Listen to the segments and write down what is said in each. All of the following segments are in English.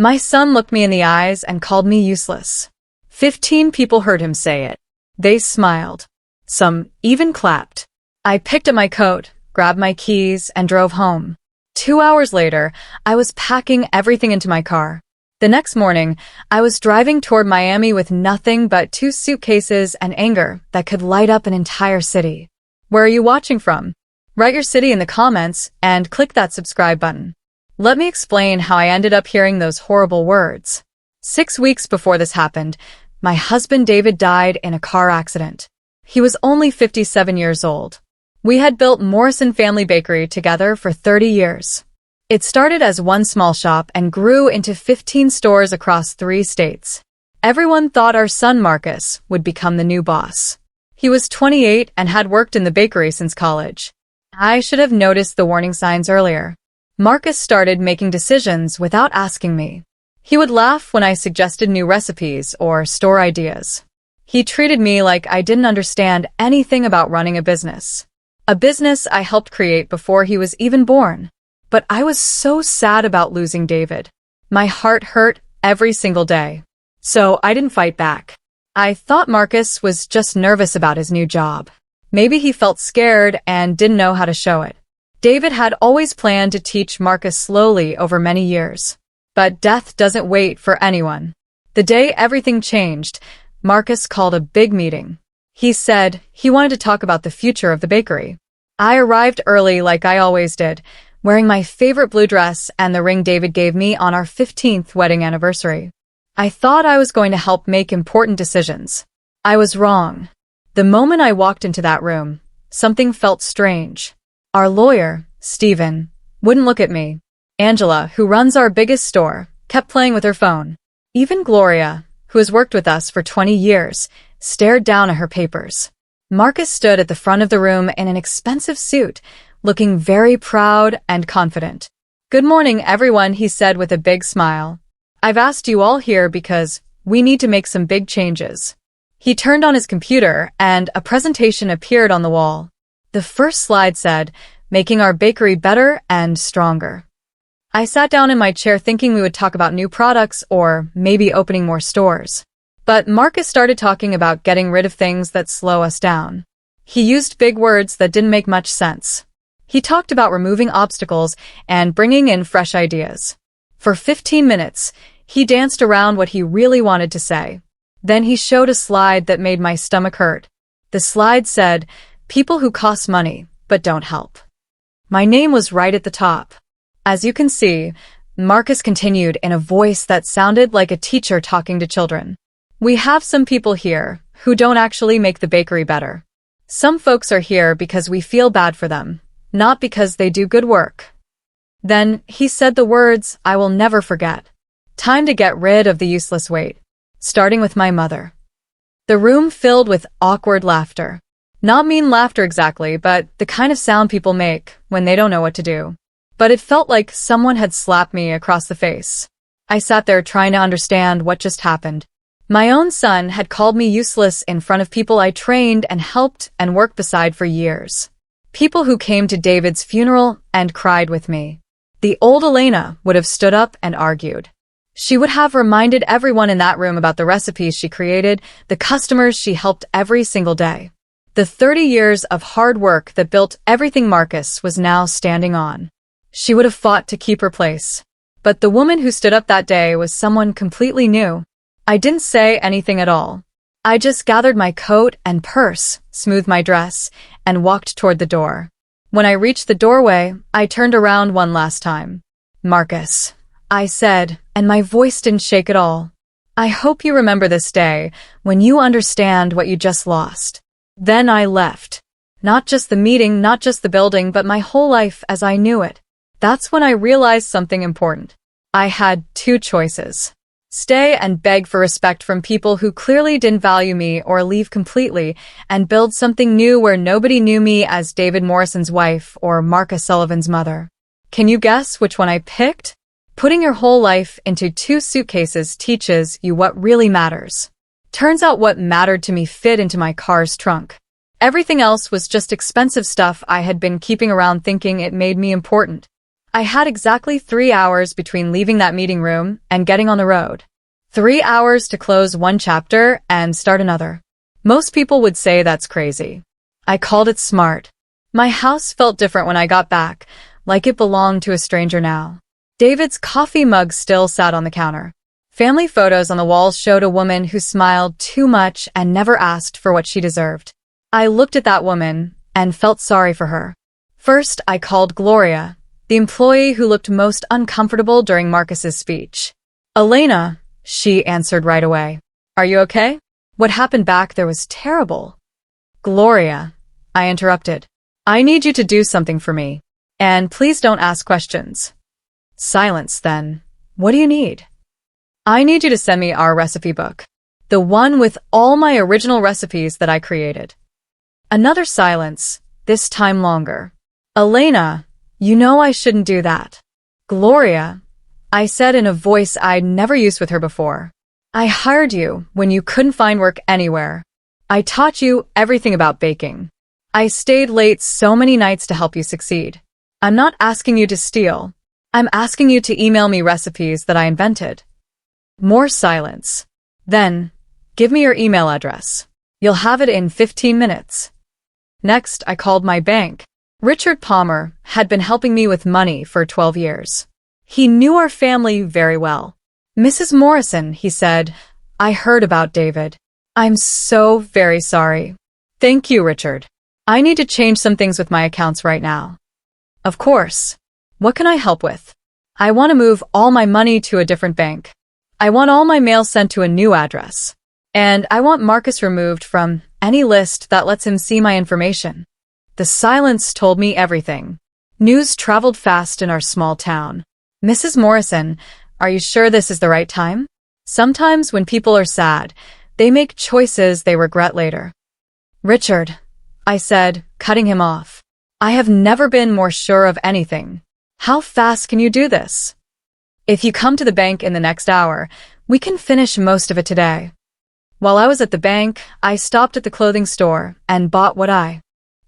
My son looked me in the eyes and called me useless. 15 people heard him say it. They smiled. Some even clapped. I picked up my coat, grabbed my keys, and drove home. 2 hours later, I was packing everything into my car. The next morning, I was driving toward Miami with nothing but 2 suitcases and anger that could light up an entire city. Where are you watching from? Write your city in the comments and click that subscribe button. Let me explain how I ended up hearing those horrible words. 6 weeks before this happened, my husband David died in a car accident. He was only 57 years old. We had built Morrison Family Bakery together for 30 years. It started as one small shop and grew into 15 stores across 3 states. Everyone thought our son Marcus would become the new boss. He was 28 and had worked in the bakery since college. I should have noticed the warning signs earlier. Marcus started making decisions without asking me. He would laugh when I suggested new recipes or store ideas. He treated me like I didn't understand anything about running a business. A business I helped create before he was even born. But I was so sad about losing David. My heart hurt every single day. So I didn't fight back. I thought Marcus was just nervous about his new job. Maybe he felt scared and didn't know how to show it. David had always planned to teach Marcus slowly over many years. But death doesn't wait for anyone. The day everything changed, Marcus called a big meeting. He said he wanted to talk about the future of the bakery. I arrived early like I always did, wearing my favorite blue dress and the ring David gave me on our 15th wedding anniversary. I thought I was going to help make important decisions. I was wrong. The moment I walked into that room, something felt strange. Our lawyer, Stephen, wouldn't look at me. Angela, who runs our biggest store, kept playing with her phone. Even Gloria, who has worked with us for 20 years, stared down at her papers. Marcus stood at the front of the room in an expensive suit, looking very proud and confident. "Good morning, everyone," he said with a big smile. "I've asked you all here because we need to make some big changes." He turned on his computer and a presentation appeared on the wall. The first slide said, "Making our bakery better and stronger." I sat down in my chair thinking we would talk about new products or maybe opening more stores. But Marcus started talking about getting rid of things that slow us down. He used big words that didn't make much sense. He talked about removing obstacles and bringing in fresh ideas. For 15 minutes, he danced around what he really wanted to say. Then he showed a slide that made my stomach hurt. The slide said, "People who cost money, but don't help." My name was right at the top. As you can see, Marcus continued in a voice that sounded like a teacher talking to children. "We have some people here who don't actually make the bakery better. Some folks are here because we feel bad for them, not because they do good work." Then he said the words I will never forget. Time to get rid of the useless weight. Starting with my mother. The room filled with awkward laughter. Not mean laughter exactly, but the kind of sound people make when they don't know what to do. But it felt like someone had slapped me across the face. I sat there trying to understand what just happened. My own son had called me useless in front of people I trained and helped and worked beside for years. People who came to David's funeral and cried with me. The old Elena would have stood up and argued. She would have reminded everyone in that room about the recipes she created, the customers she helped every single day. The 30 years of hard work that built everything Marcus was now standing on. She would have fought to keep her place. But the woman who stood up that day was someone completely new. I didn't say anything at all. I just gathered my coat and purse, smoothed my dress, and walked toward the door. When I reached the doorway, I turned around one last time. "Marcus," I said, and my voice didn't shake at all. "I hope you remember this day when you understand what you just lost." Then I left. Not just the meeting, not just the building, but my whole life as I knew it. That's when I realized something important. I had 2 choices. Stay and beg for respect from people who clearly didn't value me, or leave completely and build something new where nobody knew me as David Morrison's wife or Marcus Sullivan's mother. Can you guess which one I picked? Putting your whole life into 2 suitcases teaches you what really matters. Turns out what mattered to me fit into my car's trunk. Everything else was just expensive stuff I had been keeping around thinking it made me important. I had exactly 3 hours between leaving that meeting room and getting on the road. 3 hours to close one chapter and start another. Most people would say that's crazy. I called it smart. My house felt different when I got back, like it belonged to a stranger now. David's coffee mug still sat on the counter. Family photos on the walls showed a woman who smiled too much and never asked for what she deserved. I looked at that woman and felt sorry for her. First, I called Gloria, the employee who looked most uncomfortable during Marcus's speech. Elena, she answered right away. Are you okay? What happened back there was terrible. Gloria, I interrupted. I need you to do something for me. And please don't ask questions. Silence, then. What do you need? I need you to send me our recipe book. The one with all my original recipes that I created. Another silence, this time longer. Elena, you know I shouldn't do that. Gloria, I said in a voice I'd never used with her before. I hired you when you couldn't find work anywhere. I taught you everything about baking. I stayed late so many nights to help you succeed. I'm not asking you to steal. I'm asking you to email me recipes that I invented. More silence. Then, give me your email address. You'll have it in 15 minutes. Next, I called my bank. Richard Palmer had been helping me with money for 12 years. He knew our family very well. Mrs. Morrison, he said, I heard about David. I'm so very sorry. Thank you, Richard. I need to change some things with my accounts right now. Of course. What can I help with? I want to move all my money to a different bank. I want all my mail sent to a new address. And I want Marcus removed from any list that lets him see my information. The silence told me everything. News traveled fast in our small town. Mrs. Morrison, are you sure this is the right time? Sometimes when people are sad, they make choices they regret later. Richard, I said, cutting him off. I have never been more sure of anything. How fast can you do this? If you come to the bank in the next hour, we can finish most of it today. While I was at the bank, I stopped at the clothing store and bought what I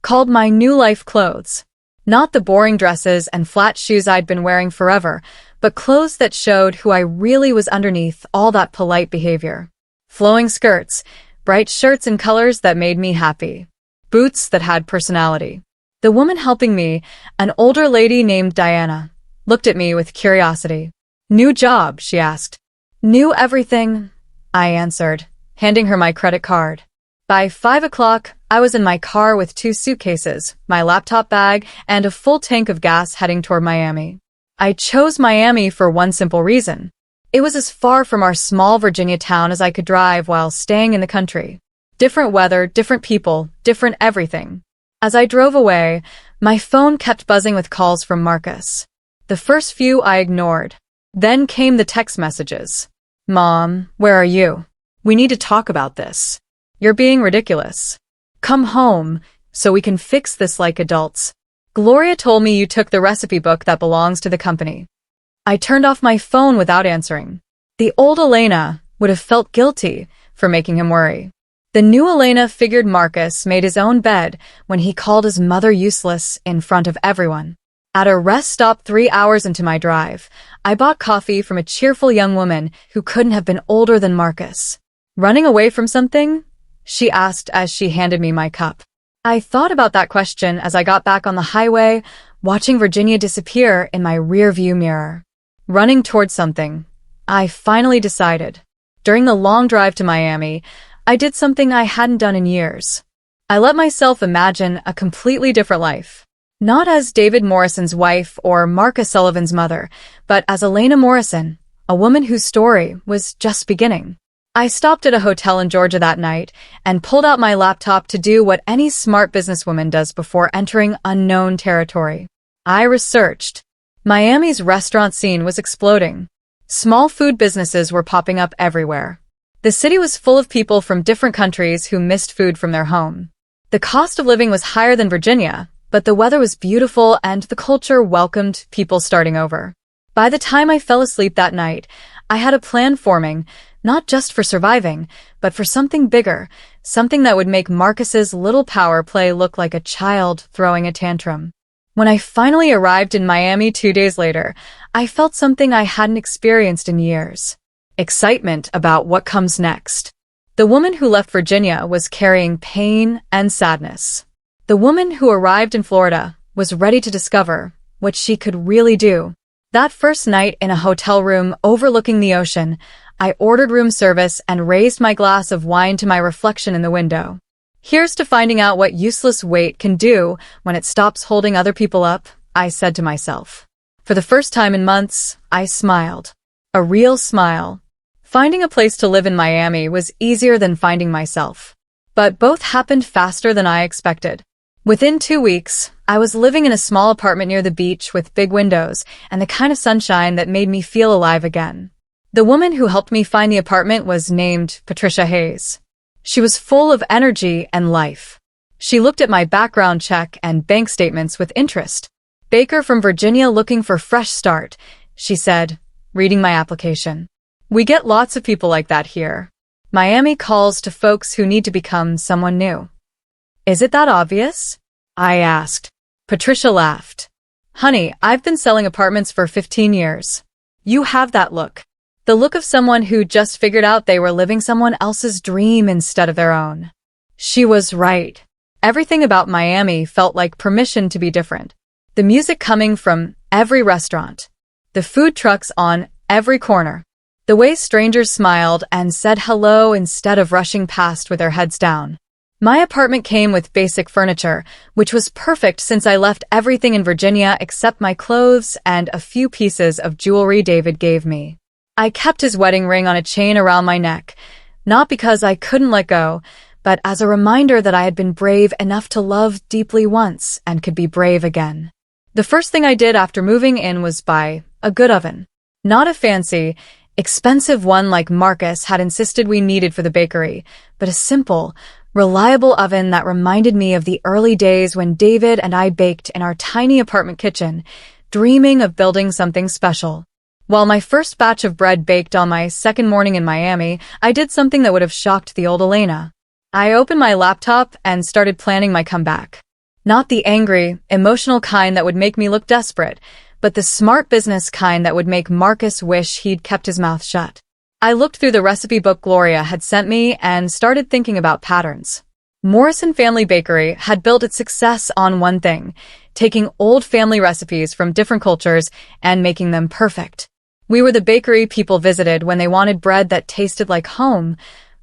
called my new life clothes. Not the boring dresses and flat shoes I'd been wearing forever, but clothes that showed who I really was underneath all that polite behavior. Flowing skirts, bright shirts in colors that made me happy, boots that had personality. The woman helping me, an older lady named Diana, looked at me with curiosity. New job, she asked. New everything, I answered, handing her my credit card. By 5 o'clock, I was in my car with 2 suitcases, my laptop bag, and a full tank of gas heading toward Miami. I chose Miami for one simple reason. It was as far from our small Virginia town as I could drive while staying in the country. Different weather, different people, different everything. As I drove away, my phone kept buzzing with calls from Marcus. The first few I ignored. Then came the text messages. Mom, where are you? We need to talk about this. You're being ridiculous. Come home, so we can fix this like adults. Gloria told me you took the recipe book that belongs to the company. I turned off my phone without answering. The old Elena would have felt guilty for making him worry. The new Elena figured Marcus made his own bed when he called his mother useless in front of everyone. At a rest stop 3 hours into my drive, I bought coffee from a cheerful young woman who couldn't have been older than Marcus. Running away from something? She asked as she handed me my cup. I thought about that question as I got back on the highway, watching Virginia disappear in my rear-view mirror. Running towards something, I finally decided. During the long drive to Miami, I did something I hadn't done in years. I let myself imagine a completely different life. Not as David Morrison's wife or Marcus Sullivan's mother, but as Elena Morrison, a woman whose story was just beginning. I stopped at a hotel in Georgia that night and pulled out my laptop to do what any smart businesswoman does before entering unknown territory. I researched. Miami's restaurant scene was exploding. Small food businesses were popping up everywhere. The city was full of people from different countries who missed food from their home. The cost of living was higher than Virginia, but the weather was beautiful and the culture welcomed people starting over. By the time I fell asleep that night, I had a plan forming, not just for surviving, but for something bigger, something that would make Marcus's little power play look like a child throwing a tantrum. When I finally arrived in Miami 2 days later, I felt something I hadn't experienced in years. Excitement about what comes next. The woman who left Virginia was carrying pain and sadness. The woman who arrived in Florida was ready to discover what she could really do. That first night in a hotel room overlooking the ocean, I ordered room service and raised my glass of wine to my reflection in the window. Here's to finding out what useless weight can do when it stops holding other people up, I said to myself. For the first time in months, I smiled. A real smile. Finding a place to live in Miami was easier than finding myself. But both happened faster than I expected. Within 2 weeks, I was living in a small apartment near the beach with big windows and the kind of sunshine that made me feel alive again. The woman who helped me find the apartment was named Patricia Hayes. She was full of energy and life. She looked at my background check and bank statements with interest. "Baker from Virginia looking for fresh start," she said, reading my application. "We get lots of people like that here. Miami calls to folks who need to become someone new." "Is it that obvious?" I asked. Patricia laughed. "Honey, I've been selling apartments for 15 years. You have that look. The look of someone who just figured out they were living someone else's dream instead of their own." She was right. Everything about Miami felt like permission to be different. The music coming from every restaurant. The food trucks on every corner. The way strangers smiled and said hello instead of rushing past with their heads down. My apartment came with basic furniture, which was perfect since I left everything in Virginia except my clothes and a few pieces of jewelry David gave me. I kept his wedding ring on a chain around my neck, not because I couldn't let go, but as a reminder that I had been brave enough to love deeply once and could be brave again. The first thing I did after moving in was buy a good oven. Not a fancy, expensive one like Marcus had insisted we needed for the bakery, but a simple, reliable oven that reminded me of the early days when David and I baked in our tiny apartment kitchen, dreaming of building something special. While my first batch of bread baked on my second morning in Miami, I did something that would have shocked the old Elena. I opened my laptop and started planning my comeback. Not the angry, emotional kind that would make me look desperate, but the smart business kind that would make Marcus wish he'd kept his mouth shut. I looked through the recipe book Gloria had sent me and started thinking about patterns. Morrison Family Bakery had built its success on one thing, taking old family recipes from different cultures and making them perfect. We were the bakery people visited when they wanted bread that tasted like home,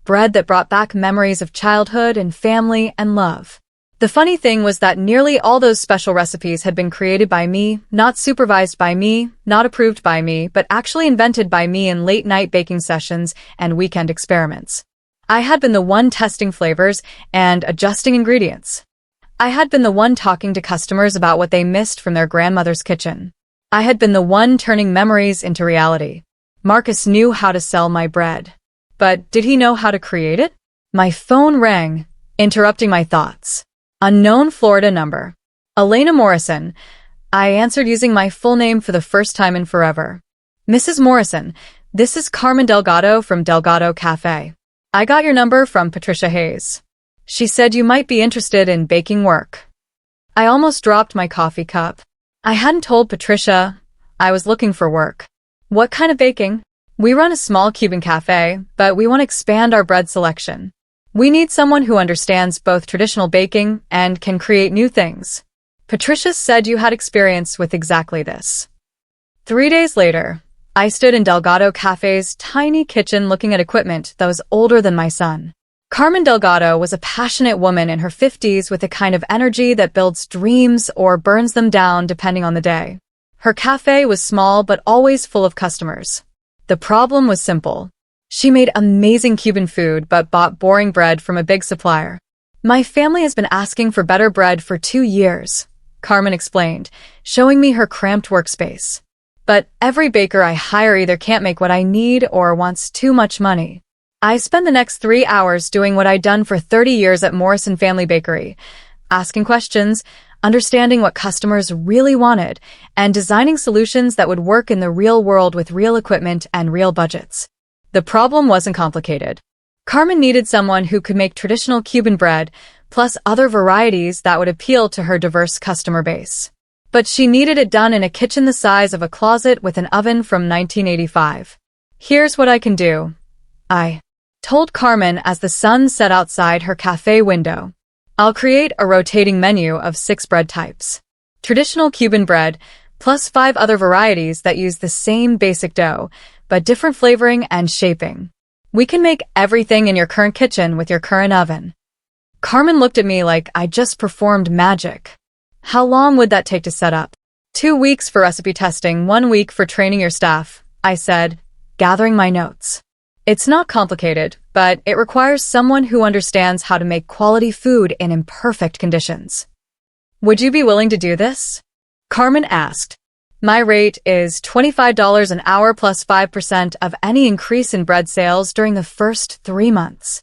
bread that brought back memories of childhood and family and love. The funny thing was that nearly all those special recipes had been created by me, not supervised by me, not approved by me, but actually invented by me in late-night baking sessions and weekend experiments. I had been the one testing flavors and adjusting ingredients. I had been the one talking to customers about what they missed from their grandmother's kitchen. I had been the one turning memories into reality. Marcus knew how to sell my bread. But did he know how to create it? My phone rang, interrupting my thoughts. Unknown Florida number. Elena Morrison. I answered using my full name for the first time in forever. "Mrs. Morrison, this is Carmen Delgado from Delgado Cafe. I got your number from Patricia Hayes. She said you might be interested in baking work." I almost dropped my coffee cup. I hadn't told Patricia I was looking for work. "What kind of baking?" "We run a small Cuban cafe, but we want to expand our bread selection. We need someone who understands both traditional baking and can create new things." Patricia said you had experience with exactly this. 3 days later, I stood in Delgado Cafe's tiny kitchen looking at equipment that was older than my son. Carmen Delgado was a passionate woman in her 50s with a kind of energy that builds dreams or burns them down depending on the day. Her cafe was small but always full of customers. The problem was simple. She made amazing Cuban food but bought boring bread from a big supplier. "My family has been asking for better bread for 2 years, Carmen explained, showing me her cramped workspace. "But every baker I hire either can't make what I need or wants too much money." I spent the next 3 hours doing what I'd done for 30 years at Morrison Family Bakery, asking questions, understanding what customers really wanted, and designing solutions that would work in the real world with real equipment and real budgets. The problem wasn't complicated. Carmen needed someone who could make traditional Cuban bread, plus other varieties that would appeal to her diverse customer base. But she needed it done in a kitchen the size of a closet with an oven from 1985. Here's what I can do, I told Carmen as the sun set outside her cafe window. I'll create a rotating menu of 6 bread types. Traditional Cuban bread, plus 5 other varieties that use the same basic dough, but different flavoring and shaping. We can make everything in your current kitchen with your current oven. Carmen looked at me like I just performed magic. How long would that take to set up? 2 weeks for recipe testing, 1 week for training your staff, I said, gathering my notes. It's not complicated, but it requires someone who understands how to make quality food in imperfect conditions. Would you be willing to do this? Carmen asked. My rate is $25 an hour plus 5% of any increase in bread sales during the first 3 months.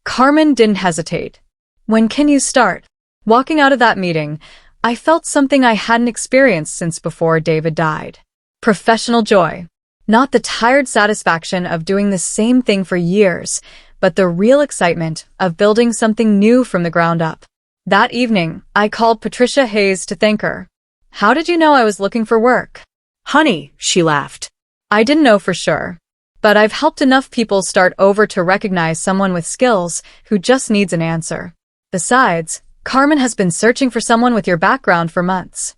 Carmen didn't hesitate. When can you start? Walking out of that meeting, I felt something I hadn't experienced since before David died. Professional joy. Not the tired satisfaction of doing the same thing for years, but the real excitement of building something new from the ground up. That evening, I called Patricia Hayes to thank her. How did you know I was looking for work? Honey, she laughed. I didn't know for sure, but I've helped enough people start over to recognize someone with skills who just needs an answer. Besides, Carmen has been searching for someone with your background for months.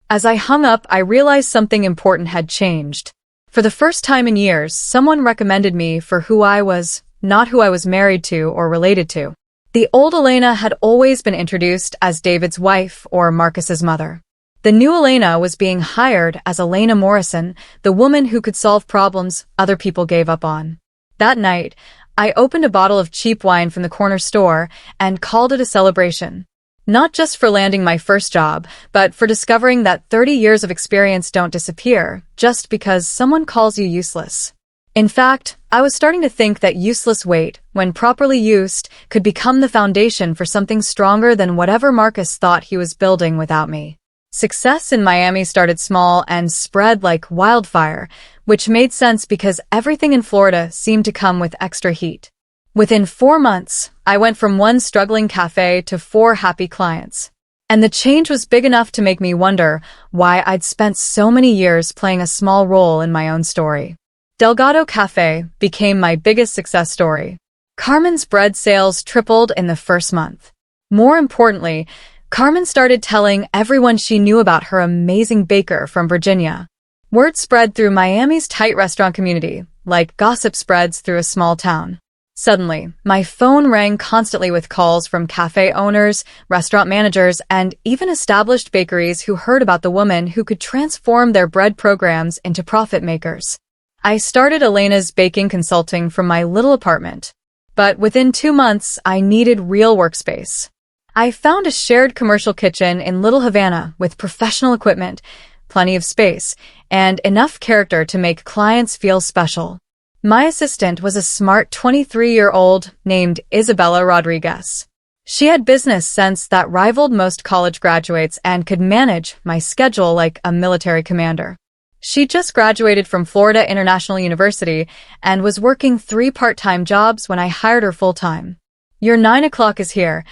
As I hung up, I realized something important had changed. For the first time in years, someone recommended me for who I was, not who I was married to or related to. The old Elena had always been introduced as David's wife or Marcus's mother. The new Elena was being hired as Elena Morrison, the woman who could solve problems other people gave up on. That night, I opened a bottle of cheap wine from the corner store and called it a celebration. Not just for landing my first job, but for discovering that 30 years of experience don't disappear just because someone calls you useless. In fact, I was starting to think that useless weight, when properly used, could become the foundation for something stronger than whatever Marcus thought he was building without me. Success in Miami started small and spread like wildfire, which made sense because everything in Florida seemed to come with extra heat. Within 4 months, I went from 1 struggling cafe to 4 happy clients. And the change was big enough to make me wonder why I'd spent so many years playing a small role in my own story. Delgado Cafe became my biggest success story. Carmen's bread sales tripled in the first month. More importantly, Carmen started telling everyone she knew about her amazing baker from Virginia. Word spread through Miami's tight restaurant community, like gossip spreads through a small town. Suddenly, my phone rang constantly with calls from cafe owners, restaurant managers, and even established bakeries who heard about the woman who could transform their bread programs into profit makers. I started Elena's baking consulting from my little apartment. But within 2 months, I needed real workspace. I found a shared commercial kitchen in Little Havana with professional equipment, plenty of space, and enough character to make clients feel special. My assistant was a smart 23-year-old named Isabella Rodriguez. She had business sense that rivaled most college graduates and could manage my schedule like a military commander. She just graduated from Florida International University and was working 3 part-time jobs when I hired her full-time. Your 9 o'clock is here,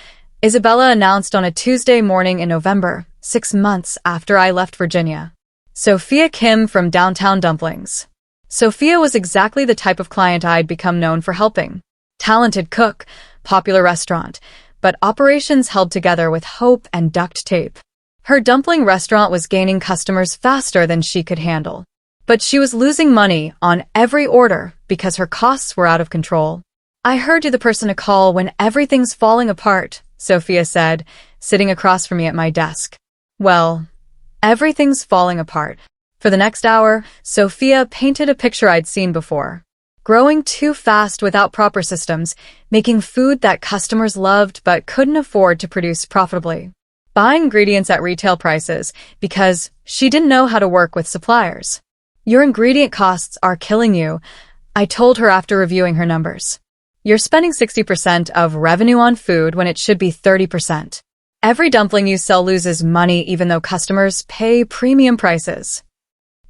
Isabella announced on a Tuesday morning in November, 6 months after I left Virginia. Sophia Kim from Downtown Dumplings. Sophia was exactly the type of client I'd become known for helping. Talented cook, popular restaurant, but operations held together with hope and duct tape. Her dumpling restaurant was gaining customers faster than she could handle. But she was losing money on every order because her costs were out of control. I heard you're the person to call when everything's falling apart, Sophia said, sitting across from me at my desk. Well, everything's falling apart. For the next hour, Sophia painted a picture I'd seen before. Growing too fast without proper systems, making food that customers loved but couldn't afford to produce profitably. Buying ingredients at retail prices because she didn't know how to work with suppliers. Your ingredient costs are killing you, I told her after reviewing her numbers. You're spending 60% of revenue on food when it should be 30%. Every dumpling you sell loses money even though customers pay premium prices.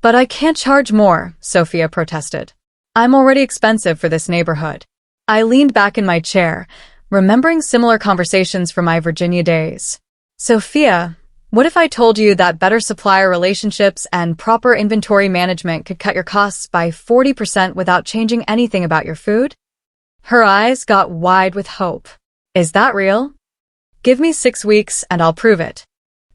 But I can't charge more, Sophia protested. I'm already expensive for this neighborhood. I leaned back in my chair, remembering similar conversations from my Virginia days. Sophia, What if I told you that better supplier relationships and proper inventory management could cut your costs by 40% without changing anything about your food? Her eyes got wide with hope. Is that real? Give me 6 weeks and I'll prove it.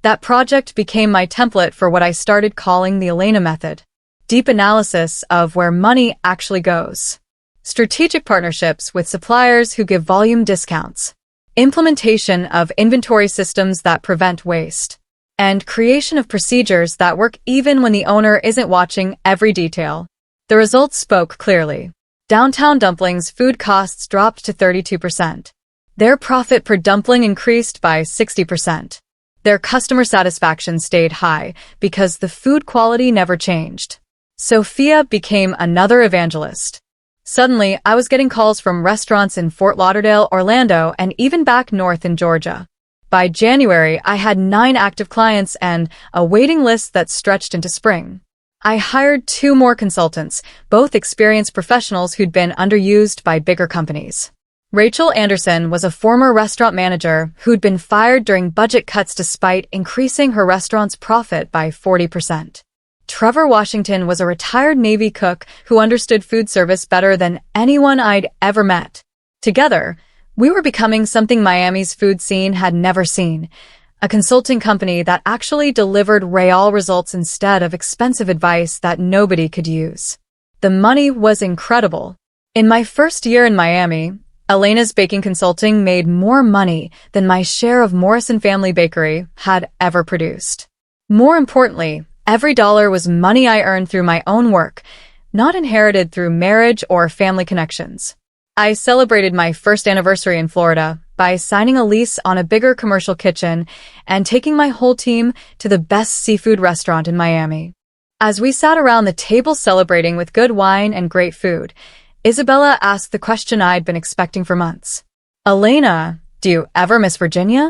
That project became my template for what I started calling the Elena Method. Deep analysis of where money actually goes. Strategic partnerships with suppliers who give volume discounts. Implementation of inventory systems that prevent waste. And creation of procedures that work even when the owner isn't watching every detail. The results spoke clearly. Downtown Dumplings' food costs dropped to 32%. Their profit per dumpling increased by 60%. Their customer satisfaction stayed high because the food quality never changed. Sophia became another evangelist. Suddenly, I was getting calls from restaurants in Fort Lauderdale, Orlando, and even back north in Georgia. By January, I had 9 active clients and a waiting list that stretched into spring. I hired 2 more consultants, both experienced professionals who'd been underused by bigger companies. Rachel Anderson was a former restaurant manager who'd been fired during budget cuts despite increasing her restaurant's profit by 40%. Trevor Washington was a retired Navy cook who understood food service better than anyone I'd ever met. Together, we were becoming something Miami's food scene had never seen, a consulting company that actually delivered real results instead of expensive advice that nobody could use. The money was incredible. In my first year in Miami, Elena's Baking Consulting made more money than my share of Morrison Family Bakery had ever produced. More importantly, every dollar was money I earned through my own work, not inherited through marriage or family connections. I celebrated my first anniversary in Florida by signing a lease on a bigger commercial kitchen and taking my whole team to the best seafood restaurant in Miami. As we sat around the table celebrating with good wine and great food, Isabella asked the question I'd been expecting for months. Elena, do you ever miss Virginia?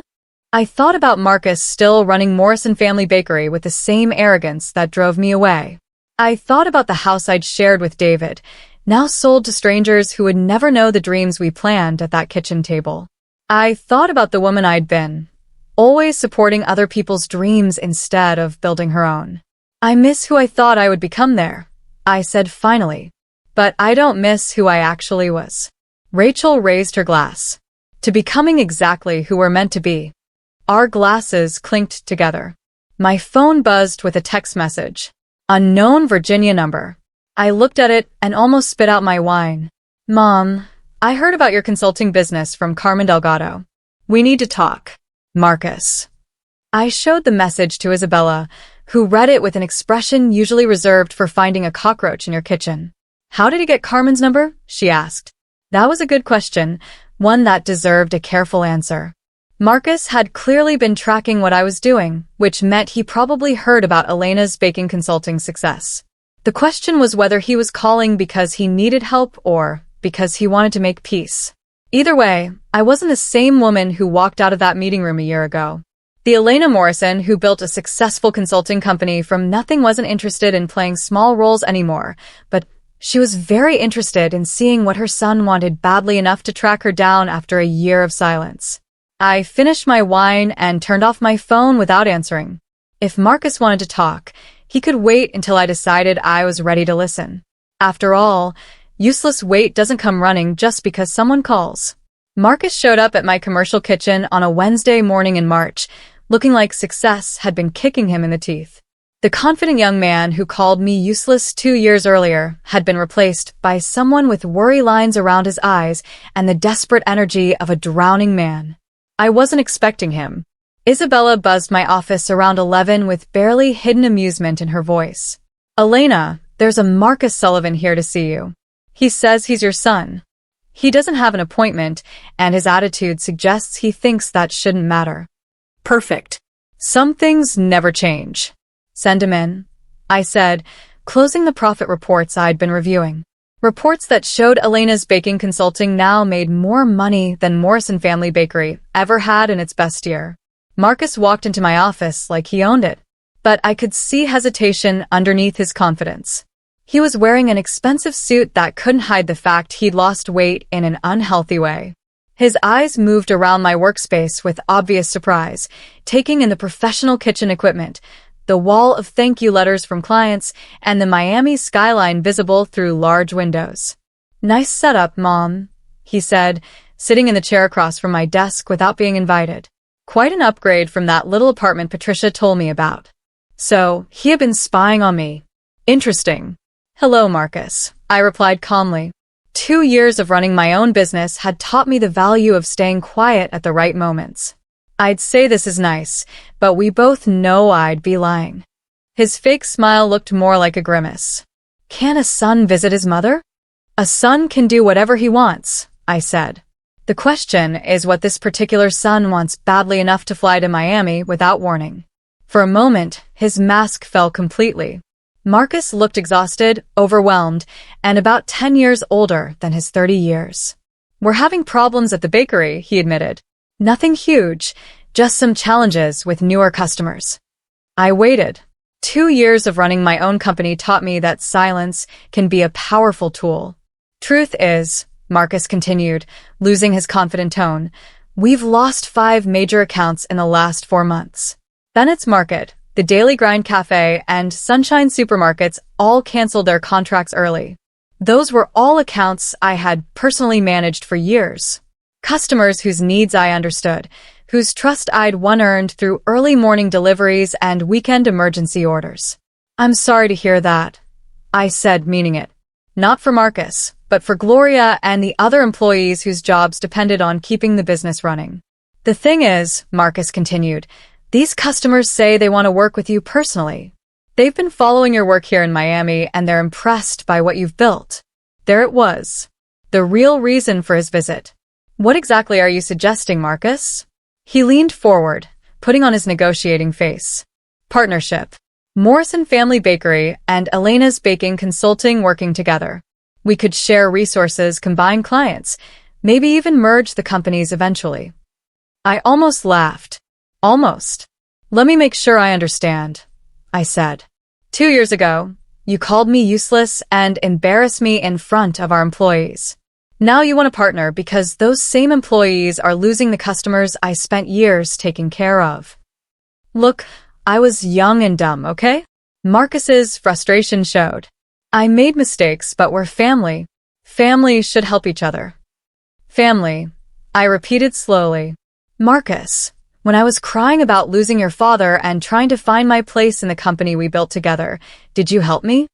I thought about Marcus still running Morrison Family Bakery with the same arrogance that drove me away. I thought about the house I'd shared with David, now sold to strangers who would never know the dreams we planned at that kitchen table. I thought about the woman I'd been, always supporting other people's dreams instead of building her own. I miss who I thought I would become there, I said finally. But I don't miss who I actually was. Rachel raised her glass. To becoming exactly who we're meant to be. Our glasses clinked together. My phone buzzed with a text message. Unknown Virginia number. I looked at it and almost spit out my wine. Mom, I heard about your consulting business from Carmen Delgado. We need to talk. Marcus. I showed the message to Isabella, who read it with an expression usually reserved for finding a cockroach in your kitchen. How did he get Carmen's number? She asked. That was a good question, one that deserved a careful answer. Marcus had clearly been tracking what I was doing, which meant he probably heard about Elena's baking consulting success. The question was whether he was calling because he needed help or because he wanted to make peace. Either way, I wasn't the same woman who walked out of that meeting room a year ago. The Elena Morrison who built a successful consulting company from nothing wasn't interested in playing small roles anymore, but she was very interested in seeing what her son wanted badly enough to track her down after a year of silence. I finished my wine and turned off my phone without answering. If Marcus wanted to talk, he could wait until I decided I was ready to listen. After all, useless wait doesn't come running just because someone calls. Marcus showed up at my commercial kitchen on a Wednesday morning in March, looking like success had been kicking him in the teeth. The confident young man who called me useless 2 years earlier had been replaced by someone with worry lines around his eyes and the desperate energy of a drowning man. I wasn't expecting him. Isabella buzzed my office around 11 with barely hidden amusement in her voice. Elena, there's a Marcus Sullivan here to see you. He says he's your son. He doesn't have an appointment, and his attitude suggests he thinks that shouldn't matter. Perfect. Some things never change. Send him in, I said, closing the profit reports I'd been reviewing. Reports that showed Elena's Baking Consulting now made more money than Morrison Family Bakery ever had in its best year. Marcus walked into my office like he owned it, but I could see hesitation underneath his confidence. He was wearing an expensive suit that couldn't hide the fact he'd lost weight in an unhealthy way. His eyes moved around my workspace with obvious surprise, taking in the professional kitchen equipment, the wall of thank you letters from clients, and the Miami skyline visible through large windows. "Nice setup, Mom," he said, sitting in the chair across from my desk without being invited. Quite an upgrade from that little apartment Patricia told me about. So, he had been spying on me. Interesting. "Hello, Marcus," I replied calmly. 2 years of running my own business had taught me the value of staying quiet at the right moments. I'd say this is nice, but we both know I'd be lying. His fake smile looked more like a grimace. "Can a son visit his mother?" "A son can do whatever he wants," I said. "The question is what this particular son wants badly enough to fly to Miami without warning." For a moment, his mask fell completely. Marcus looked exhausted, overwhelmed, and about 10 years older than his 30 years. "We're having problems at the bakery," he admitted. "Nothing huge, just some challenges with newer customers." I waited. 2 years of running my own company taught me that silence can be a powerful tool. "Truth is," Marcus continued, losing his confident tone, "we've lost 5 major accounts in the last 4 months. Bennett's Market, the Daily Grind Cafe, and Sunshine Supermarkets all canceled their contracts early. Those were all accounts I had personally managed for years. Customers whose needs I understood, whose trust I'd won-earned through early morning deliveries and weekend emergency orders." "I'm sorry to hear that," I said, meaning it. Not for Marcus, but for Gloria and the other employees whose jobs depended on keeping the business running. "The thing is," Marcus continued, "these customers say they want to work with you personally. They've been following your work here in Miami and they're impressed by what you've built." There it was. The real reason for his visit. "What exactly are you suggesting, Marcus?" He leaned forward, putting on his negotiating face. "Partnership. Morrison Family Bakery and Elena's Baking Consulting working together. We could share resources, combine clients, maybe even merge the companies eventually." I almost laughed. "Almost. Let me make sure I understand," I said. 2 years ago, you called me useless and embarrassed me in front of our employees. Now you want to partner because those same employees are losing the customers I spent years taking care of. Look, I was young and dumb, okay? Marcus's frustration showed. "I made mistakes, but we're family. Family should help each other." "Family," I repeated slowly. "Marcus, when I was crying about losing your father and trying to find my place in the company we built together, did you help me?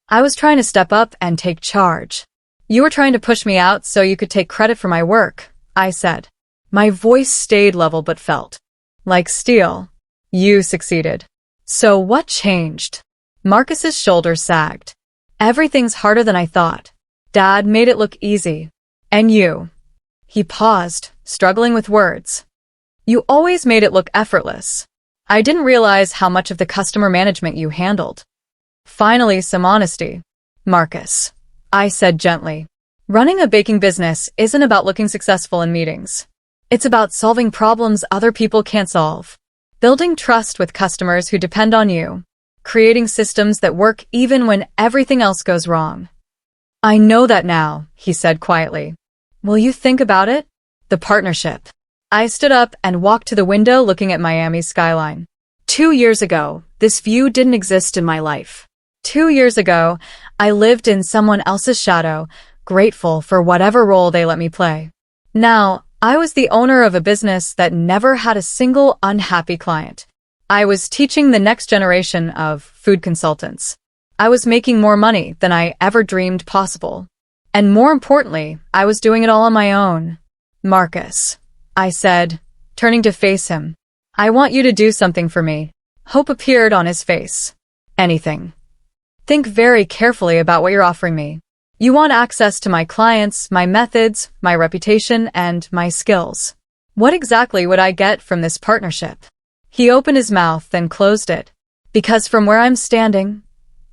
I was trying to step up and take charge. You were trying to push me out so you could take credit for my work," I said. My voice stayed level but felt like steel. "You succeeded. So what changed?" Marcus's shoulders sagged. "Everything's harder than I thought. Dad made it look easy. And you." He paused, struggling with words. "You always made it look effortless. I didn't realize how much of the customer management you handled." Finally, some honesty. "Marcus," I said gently, "running a baking business isn't about looking successful in meetings. It's about solving problems other people can't solve. Building trust with customers who depend on you. Creating systems that work even when everything else goes wrong." "I know that now," he said quietly. "Will you think about it?" The partnership. I stood up and walked to the window looking at Miami's skyline. 2 years ago, this view didn't exist in my life. 2 years ago, I lived in someone else's shadow, grateful for whatever role they let me play. Now, I was the owner of a business that never had a single unhappy client. I was teaching the next generation of food consultants. I was making more money than I ever dreamed possible. And more importantly, I was doing it all on my own. "Marcus," I said, turning to face him, "I want you to do something for me." Hope appeared on his face. "Anything. Think very carefully about what you're offering me. You want access to my clients, my methods, my reputation, and my skills. What exactly would I get from this partnership?" He opened his mouth, then closed it. "Because from where I'm standing,"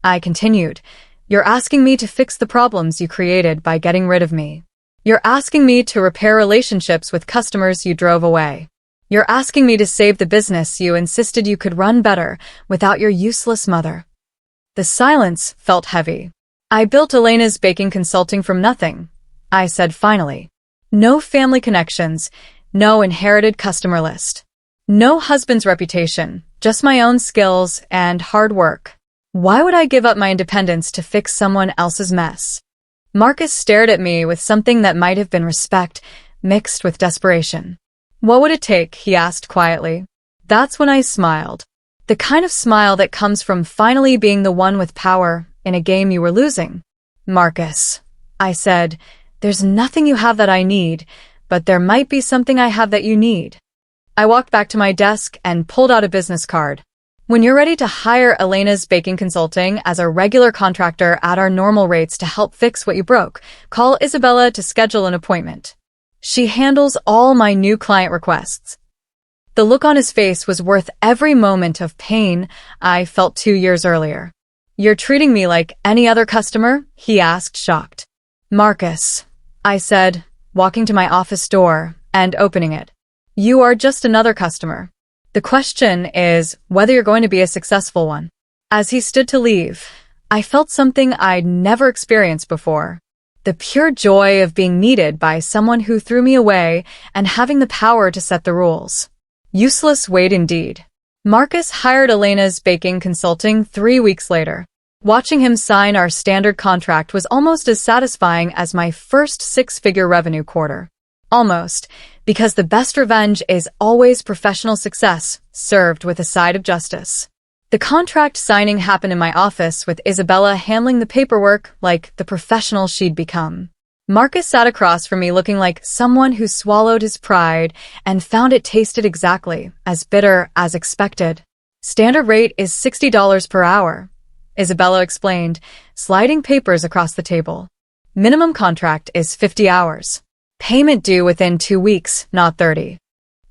I continued, "you're asking me to fix the problems you created by getting rid of me. You're asking me to repair relationships with customers you drove away. You're asking me to save the business you insisted you could run better without your useless mother." The silence felt heavy. "I built Elena's Baking Consulting from nothing," I said finally. No family connections, no inherited customer list. No husband's reputation, just my own skills and hard work. Why would I give up my independence to fix someone else's mess? Marcus stared at me with something that might have been respect, mixed with desperation. What would it take? He asked quietly. That's when I smiled. The kind of smile that comes from finally being the one with power in a game you were losing. Marcus, I said, there's nothing you have that I need, but there might be something I have that you need. I walked back to my desk and pulled out a business card. When you're ready to hire Elena's Baking Consulting as a regular contractor at our normal rates to help fix what you broke, call Isabella to schedule an appointment. She handles all my new client requests. The look on his face was worth every moment of pain I felt 2 years earlier. You're treating me like any other customer? He asked, shocked. Marcus, I said, walking to my office door and opening it. You are just another customer. The question is whether you're going to be a successful one. As he stood to leave, I felt something I'd never experienced before. The pure joy of being needed by someone who threw me away and having the power to set the rules. Useless wait indeed. Marcus hired Elena's Baking Consulting 3 weeks later. Watching him sign our standard contract was almost as satisfying as my first 6-figure revenue quarter. Almost, because the best revenge is always professional success, served with a side of justice. The contract signing happened in my office with Isabella handling the paperwork like the professional she'd become. Marcus sat across from me looking like someone who swallowed his pride and found it tasted exactly as bitter as expected. Standard rate is $60 per hour, Isabella explained, sliding papers across the table. Minimum contract is 50 hours. Payment due within 2 weeks, not 30.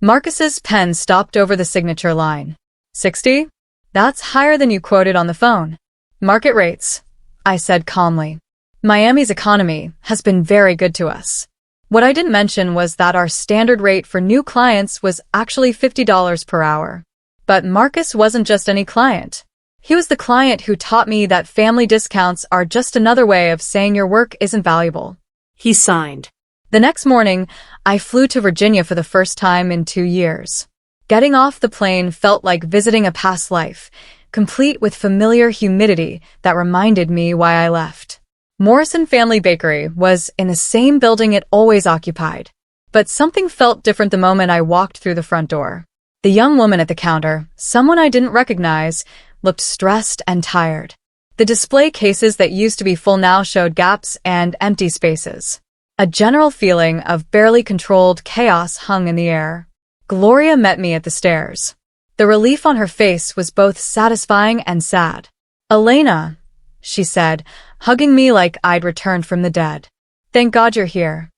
Marcus's pen stopped over the signature line. 60? That's higher than you quoted on the phone. Market rates, I said calmly. Miami's economy has been very good to us. What I didn't mention was that our standard rate for new clients was actually $50 per hour. But Marcus wasn't just any client. He was the client who taught me that family discounts are just another way of saying your work isn't valuable. He signed. The next morning, I flew to Virginia for the first time in 2 years. Getting off the plane felt like visiting a past life, complete with familiar humidity that reminded me why I left. Morrison Family Bakery was in the same building it always occupied, but something felt different the moment I walked through the front door. The young woman at the counter, someone I didn't recognize, looked stressed and tired. The display cases that used to be full now showed gaps and empty spaces. A general feeling of barely controlled chaos hung in the air. Gloria met me at the stairs. The relief on her face was both satisfying and sad. Elena, she said, hugging me like I'd returned from the dead. Thank God you're here.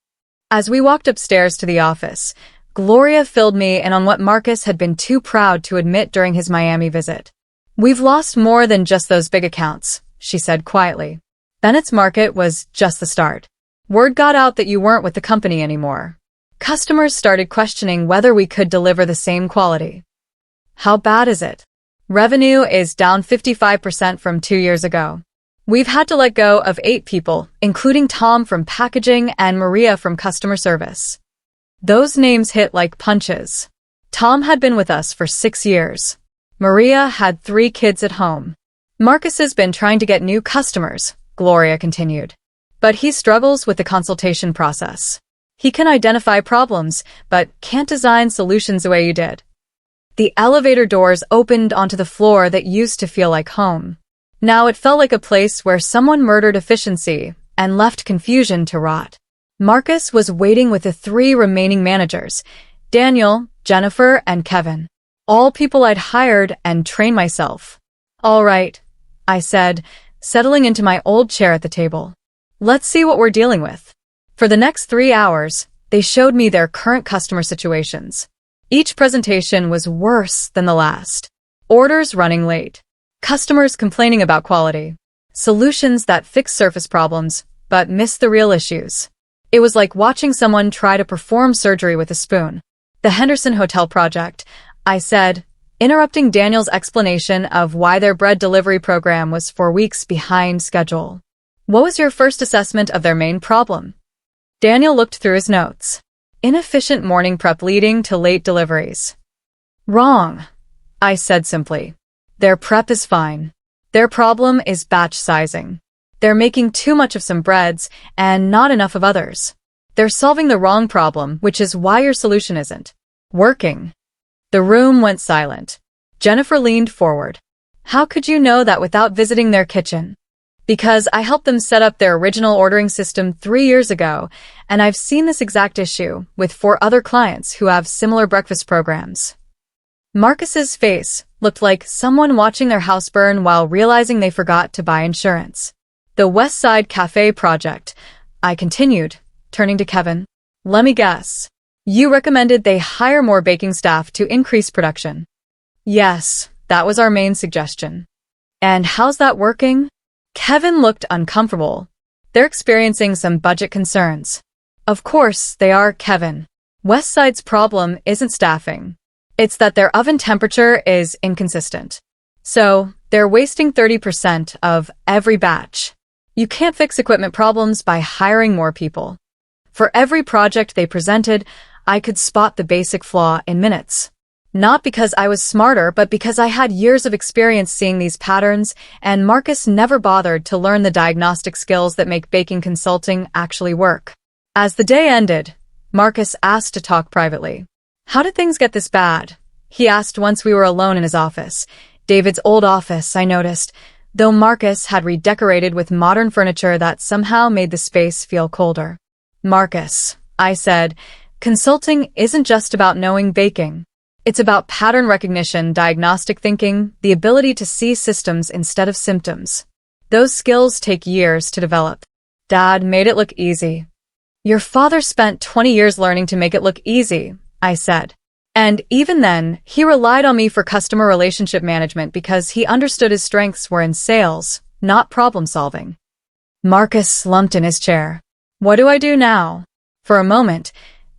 As we walked upstairs to the office, Gloria filled me in on what Marcus had been too proud to admit during his Miami visit. We've lost more than just those big accounts, she said quietly. Bennett's Market was just the start. Word got out that you weren't with the company anymore. Customers started questioning whether we could deliver the same quality. How bad is it? Revenue is down 55% from 2 years ago. We've had to let go of 8 people, including Tom from packaging and Maria from customer service. Those names hit like punches. Tom had been with us for 6 years. Maria had 3 kids at home. Marcus has been trying to get new customers, Gloria continued. But he struggles with the consultation process. He can identify problems, but can't design solutions the way you did. The elevator doors opened onto the floor that used to feel like home. Now it felt like a place where someone murdered efficiency and left confusion to rot. Marcus was waiting with the 3 remaining managers, Daniel, Jennifer, and Kevin. All people I'd hired and trained myself. All right, I said, settling into my old chair at the table. Let's see what we're dealing with. For the next 3 hours, they showed me their current customer situations. Each presentation was worse than the last. Orders running late. Customers complaining about quality. Solutions that fix surface problems, but miss the real issues. It was like watching someone try to perform surgery with a spoon. The Henderson Hotel project, I said, interrupting Daniel's explanation of why their bread delivery program was 4 weeks behind schedule. What was your first assessment of their main problem? Daniel looked through his notes. Inefficient morning prep leading to late deliveries. Wrong, I said simply. Their prep is fine. Their problem is batch sizing. They're making too much of some breads and not enough of others. They're solving the wrong problem, which is why your solution isn't working. The room went silent. Jennifer leaned forward. How could you know that without visiting their kitchen? Because I helped them set up their original ordering system 3 years ago, and I've seen this exact issue with 4 other clients who have similar breakfast programs. Marcus's face looked like someone watching their house burn while realizing they forgot to buy insurance. The West Side Cafe project, I continued, turning to Kevin. Let me guess. You recommended they hire more baking staff to increase production. Yes, that was our main suggestion. And how's that working? Kevin looked uncomfortable. They're experiencing some budget concerns. Of course they are, Kevin. Westside's problem isn't staffing. It's that their oven temperature is inconsistent. So, they're wasting 30% of every batch. You can't fix equipment problems by hiring more people. For every project they presented, I could spot the basic flaw in minutes. Not because I was smarter, but because I had years of experience seeing these patterns, and Marcus never bothered to learn the diagnostic skills that make baking consulting actually work. As the day ended, Marcus asked to talk privately. How did things get this bad? He asked once we were alone in his office. David's old office, I noticed, though Marcus had redecorated with modern furniture that somehow made the space feel colder. Marcus, I said, consulting isn't just about knowing baking. It's about pattern recognition, diagnostic thinking, the ability to see systems instead of symptoms. Those skills take years to develop. Dad made it look easy. Your father spent 20 years learning to make it look easy, I said. And even then, he relied on me for customer relationship management because he understood his strengths were in sales, not problem solving. Marcus slumped in his chair. What do I do now? For a moment,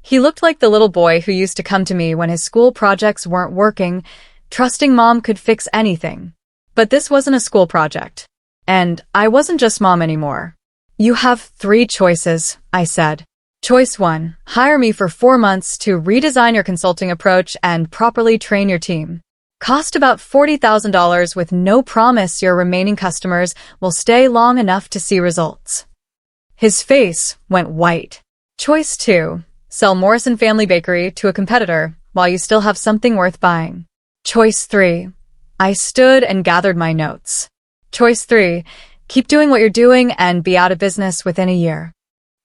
he looked like the little boy who used to come to me when his school projects weren't working, trusting Mom could fix anything. But this wasn't a school project. And I wasn't just Mom anymore. You have 3 choices, I said. Choice 1, hire me for 4 months to redesign your consulting approach and properly train your team. Cost about $40,000 with no promise your remaining customers will stay long enough to see results. His face went white. Choice 2, sell Morrison Family Bakery to a competitor while you still have something worth buying. Choice 3. I stood and gathered my notes. Choice 3. Keep doing what you're doing and be out of business within a year.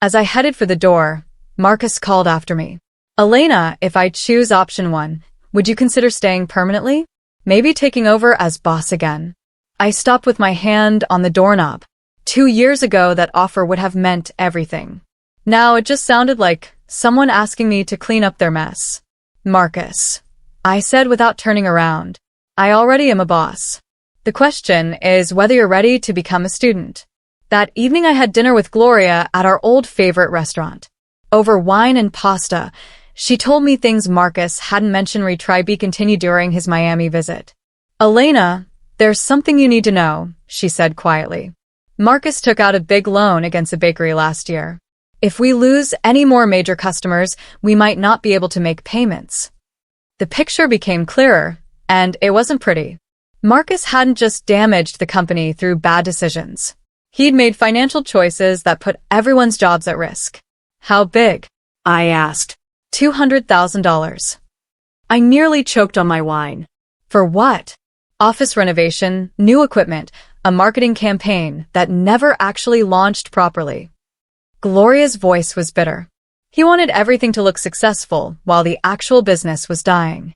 As I headed for the door, Marcus called after me. Elena, if I choose option 1, would you consider staying permanently? Maybe taking over as boss again? I stopped with my hand on the doorknob. 2 years ago, that offer would have meant everything. Now it just sounded like someone asking me to clean up their mess. Marcus, I said without turning around, I already am a boss. The question is whether you're ready to become a student. That evening I had dinner with Gloria at our old favorite restaurant. Over wine and pasta, she told me things Marcus hadn't mentioned. Be continued during his Miami visit. Elena, there's something you need to know, she said quietly. Marcus took out a big loan against a bakery last year. If we lose any more major customers, we might not be able to make payments. The picture became clearer, and it wasn't pretty. Marcus hadn't just damaged the company through bad decisions. He'd made financial choices that put everyone's jobs at risk. How big? I asked. $200,000. I nearly choked on my wine. For what? Office renovation, new equipment, a marketing campaign that never actually launched properly. Gloria's voice was bitter. He wanted everything to look successful while the actual business was dying.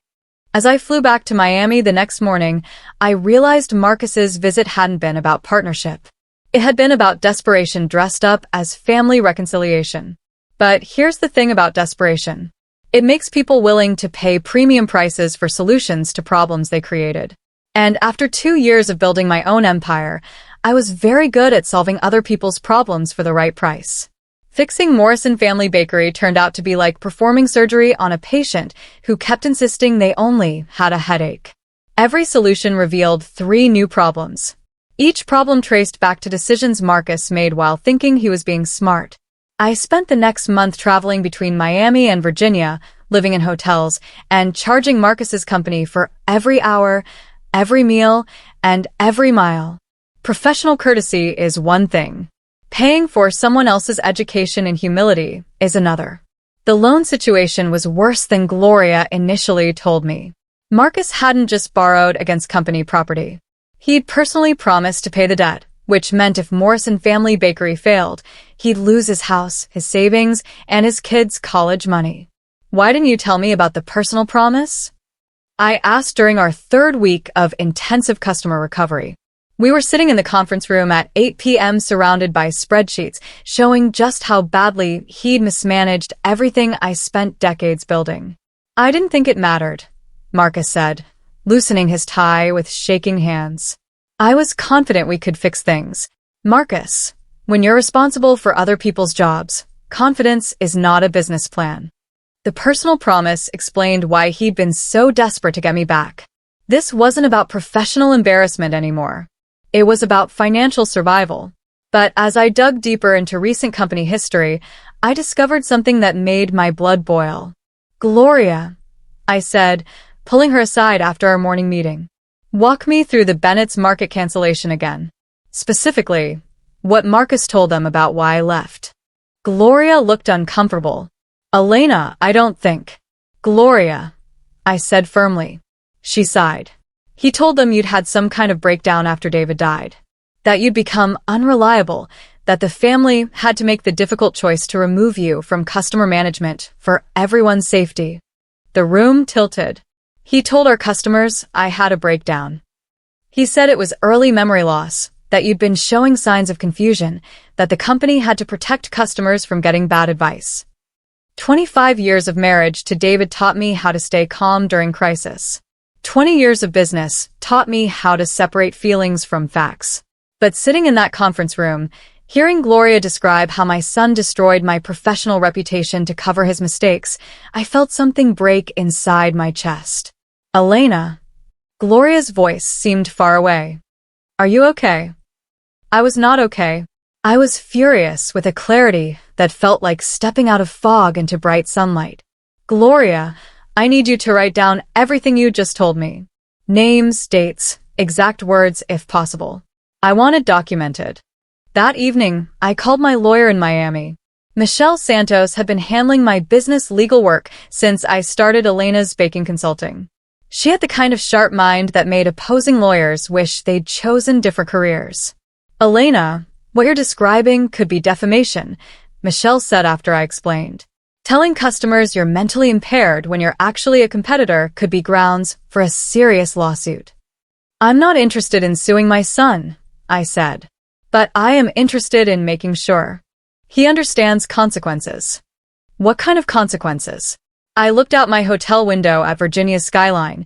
As I flew back to Miami the next morning, I realized Marcus's visit hadn't been about partnership. It had been about desperation dressed up as family reconciliation. But here's the thing about desperation. It makes people willing to pay premium prices for solutions to problems they created. And after 2 years of building my own empire, I was very good at solving other people's problems for the right price. Fixing Morrison Family Bakery turned out to be like performing surgery on a patient who kept insisting they only had a headache. Every solution revealed 3 new problems. Each problem traced back to decisions Marcus made while thinking he was being smart. I spent the next month traveling between Miami and Virginia, living in hotels, and charging Marcus's company for every hour, every meal, and every mile. Professional courtesy is one thing. Paying for someone else's education and humility is another. The loan situation was worse than Gloria initially told me. Marcus hadn't just borrowed against company property. He'd personally promised to pay the debt, which meant if Morrison Family Bakery failed, he'd lose his house, his savings, and his kids' college money. Why didn't you tell me about the personal promise? I asked during our third week of intensive customer recovery. We were sitting in the conference room at 8 p.m. surrounded by spreadsheets showing just how badly he'd mismanaged everything I spent decades building. I didn't think it mattered, Marcus said, loosening his tie with shaking hands. I was confident we could fix things. Marcus, when you're responsible for other people's jobs, confidence is not a business plan. The personal promise explained why he'd been so desperate to get me back. This wasn't about professional embarrassment anymore. It was about financial survival. But as I dug deeper into recent company history, I discovered something that made my blood boil. Gloria, I said, pulling her aside after our morning meeting. Walk me through the Bennett's market cancellation again. Specifically, what Marcus told them about why I left. Gloria looked uncomfortable. Elena, I don't think. Gloria, I said firmly. She sighed. He told them you'd had some kind of breakdown after David died. That you'd become unreliable, that the family had to make the difficult choice to remove you from customer management for everyone's safety. The room tilted. He told our customers I had a breakdown. He said it was early memory loss, that you'd been showing signs of confusion, that the company had to protect customers from getting bad advice. 25 years of marriage to David taught me how to stay calm during crisis. 20 years of business taught me how to separate feelings from facts. But sitting in that conference room, hearing Gloria describe how my son destroyed my professional reputation to cover his mistakes, I felt something break inside my chest. Elena. Gloria's voice seemed far away. Are you okay? I was not okay. I was furious with a clarity that felt like stepping out of fog into bright sunlight. Gloria, I need you to write down everything you just told me. Names, dates, exact words if possible. I want it documented. That evening, I called my lawyer in Miami. Michelle Santos had been handling my business legal work since I started Elena's baking consulting. She had the kind of sharp mind that made opposing lawyers wish they'd chosen different careers. Elena, what you're describing could be defamation, Michelle said after I explained. Telling customers you're mentally impaired when you're actually a competitor could be grounds for a serious lawsuit. I'm not interested in suing my son, I said. But I am interested in making sure he understands consequences. What kind of consequences? I looked out my hotel window at Virginia's skyline,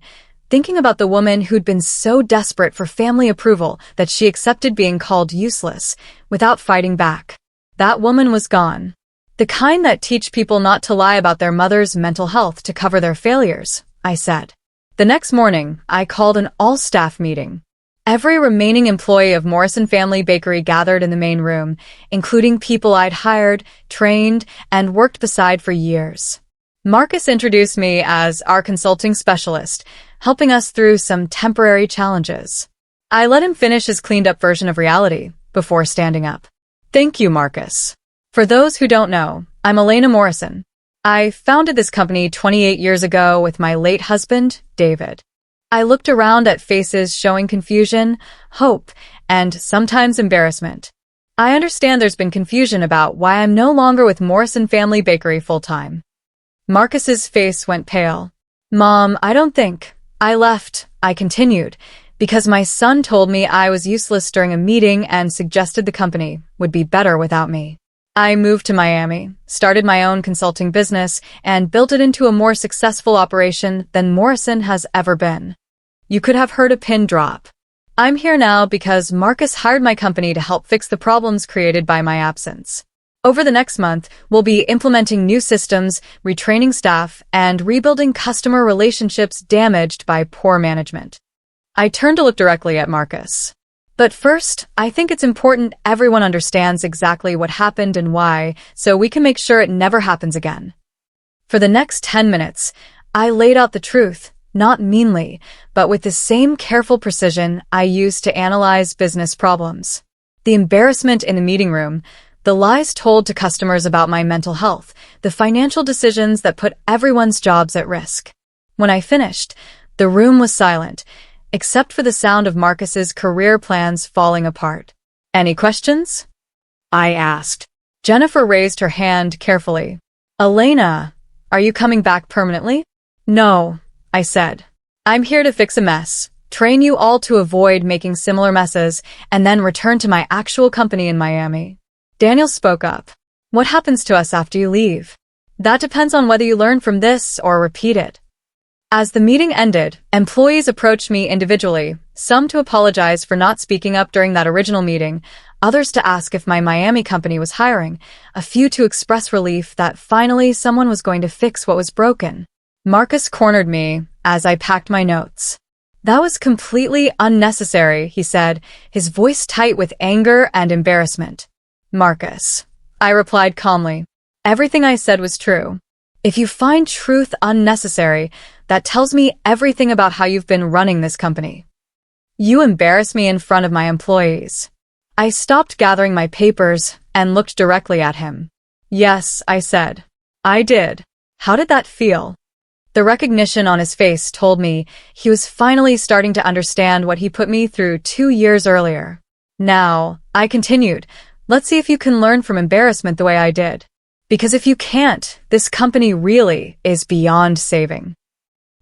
thinking about the woman who'd been so desperate for family approval that she accepted being called useless without fighting back. That woman was gone. The kind that teach people not to lie about their mother's mental health to cover their failures, I said. The next morning, I called an all-staff meeting. Every remaining employee of Morrison Family Bakery gathered in the main room, including people I'd hired, trained, and worked beside for years. Marcus introduced me as our consulting specialist, helping us through some temporary challenges. I let him finish his cleaned-up version of reality before standing up. Thank you, Marcus. For those who don't know, I'm Elena Morrison. I founded this company 28 years ago with my late husband, David. I looked around at faces showing confusion, hope, and sometimes embarrassment. I understand there's been confusion about why I'm no longer with Morrison Family Bakery full-time. Marcus's face went pale. Mom, I don't think. I left, I continued, because my son told me I was useless during a meeting and suggested the company would be better without me. I moved to Miami, started my own consulting business, and built it into a more successful operation than Morrison has ever been. You could have heard a pin drop. I'm here now because Marcus hired my company to help fix the problems created by my absence. Over the next month, we'll be implementing new systems, retraining staff, and rebuilding customer relationships damaged by poor management. I turned to look directly at Marcus. But first, I think it's important everyone understands exactly what happened and why, so we can make sure it never happens again. For the next 10 minutes, I laid out the truth, not meanly, but with the same careful precision I used to analyze business problems. The embarrassment in the meeting room, the lies told to customers about my mental health, the financial decisions that put everyone's jobs at risk. When I finished, the room was silent, except for the sound of Marcus's career plans falling apart. "Any questions?" I asked. Jennifer raised her hand carefully. "Elena, are you coming back permanently?" "No," I said. "I'm here to fix a mess, train you all to avoid making similar messes, and then return to my actual company in Miami." Daniel spoke up. "What happens to us after you leave? That depends on whether you learn from this or repeat it." As the meeting ended, employees approached me individually, some to apologize for not speaking up during that original meeting, others to ask if my Miami company was hiring, a few to express relief that finally someone was going to fix what was broken. Marcus cornered me as I packed my notes. "That was completely unnecessary," he said, his voice tight with anger and embarrassment. "Marcus," I replied calmly, "everything I said was true. If you find truth unnecessary, that tells me everything about how you've been running this company. You embarrass me in front of my employees." I stopped gathering my papers and looked directly at him. "Yes," I said. "I did. How did that feel?" The recognition on his face told me he was finally starting to understand what he put me through 2 years earlier. "Now," I continued, "let's see if you can learn from embarrassment the way I did. Because if you can't, this company really is beyond saving."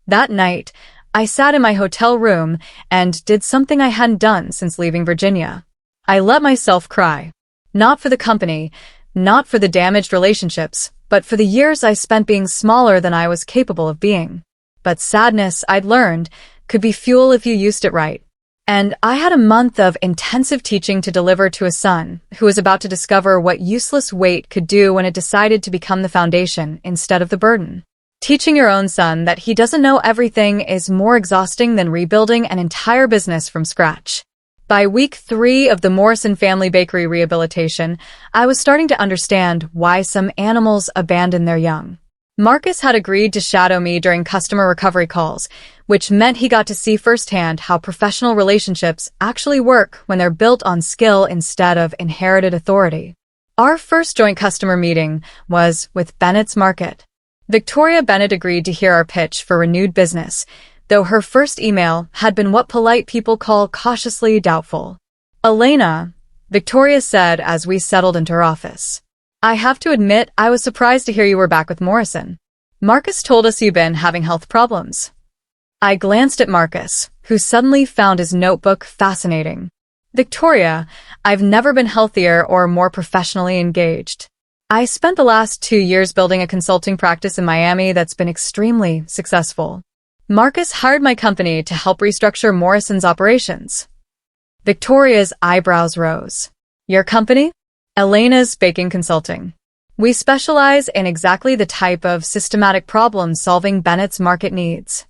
That night, I sat in my hotel room and did something I hadn't done since leaving Virginia. I let myself cry. Not for the company, not for the damaged relationships, but for the years I spent being smaller than I was capable of being. But sadness, I'd learned, could be fuel if you used it right. And I had a month of intensive teaching to deliver to a son who was about to discover what useless weight could do when it decided to become the foundation instead of the burden. Teaching your own son that he doesn't know everything is more exhausting than rebuilding an entire business from scratch. By week 3 of the Morrison Family Bakery rehabilitation, I was starting to understand why some animals abandon their young. Marcus had agreed to shadow me during customer recovery calls, which meant he got to see firsthand how professional relationships actually work when they're built on skill instead of inherited authority. Our first joint customer meeting was with Bennett's Market. Victoria Bennett agreed to hear our pitch for renewed business, though her first email had been what polite people call cautiously doubtful. "Elena," Victoria said as we settled into her office, "I have to admit I was surprised to hear you were back with Morrison. Marcus told us you've been having health problems." I glanced at Marcus, who suddenly found his notebook fascinating. "Victoria, I've never been healthier or more professionally engaged. I spent the last 2 years building a consulting practice in Miami that's been extremely successful. Marcus hired my company to help restructure Morrison's operations." Victoria's eyebrows rose. "Your company?" "Elena's Baking Consulting. We specialize in exactly the type of systematic problem-solving Bennett's Market needs."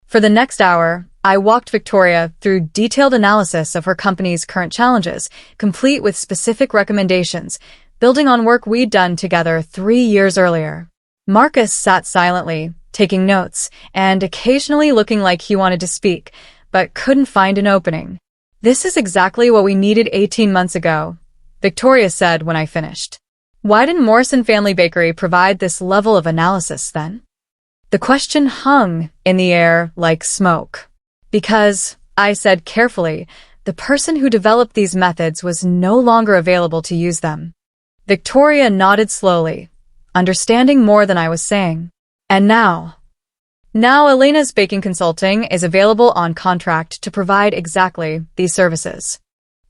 For the next hour, I walked Victoria through detailed analysis of her company's current challenges, complete with specific recommendations, building on work we'd done together 3 years earlier. Marcus sat silently, taking notes, and occasionally looking like he wanted to speak, but couldn't find an opening. "This is exactly what we needed 18 months ago," Victoria said when I finished. "Why didn't Morrison Family Bakery provide this level of analysis then?" The question hung in the air like smoke. "Because," I said carefully, "the person who developed these methods was no longer available to use them." Victoria nodded slowly, understanding more than I was saying. "And now Elena's Baking Consulting is available on contract to provide exactly these services."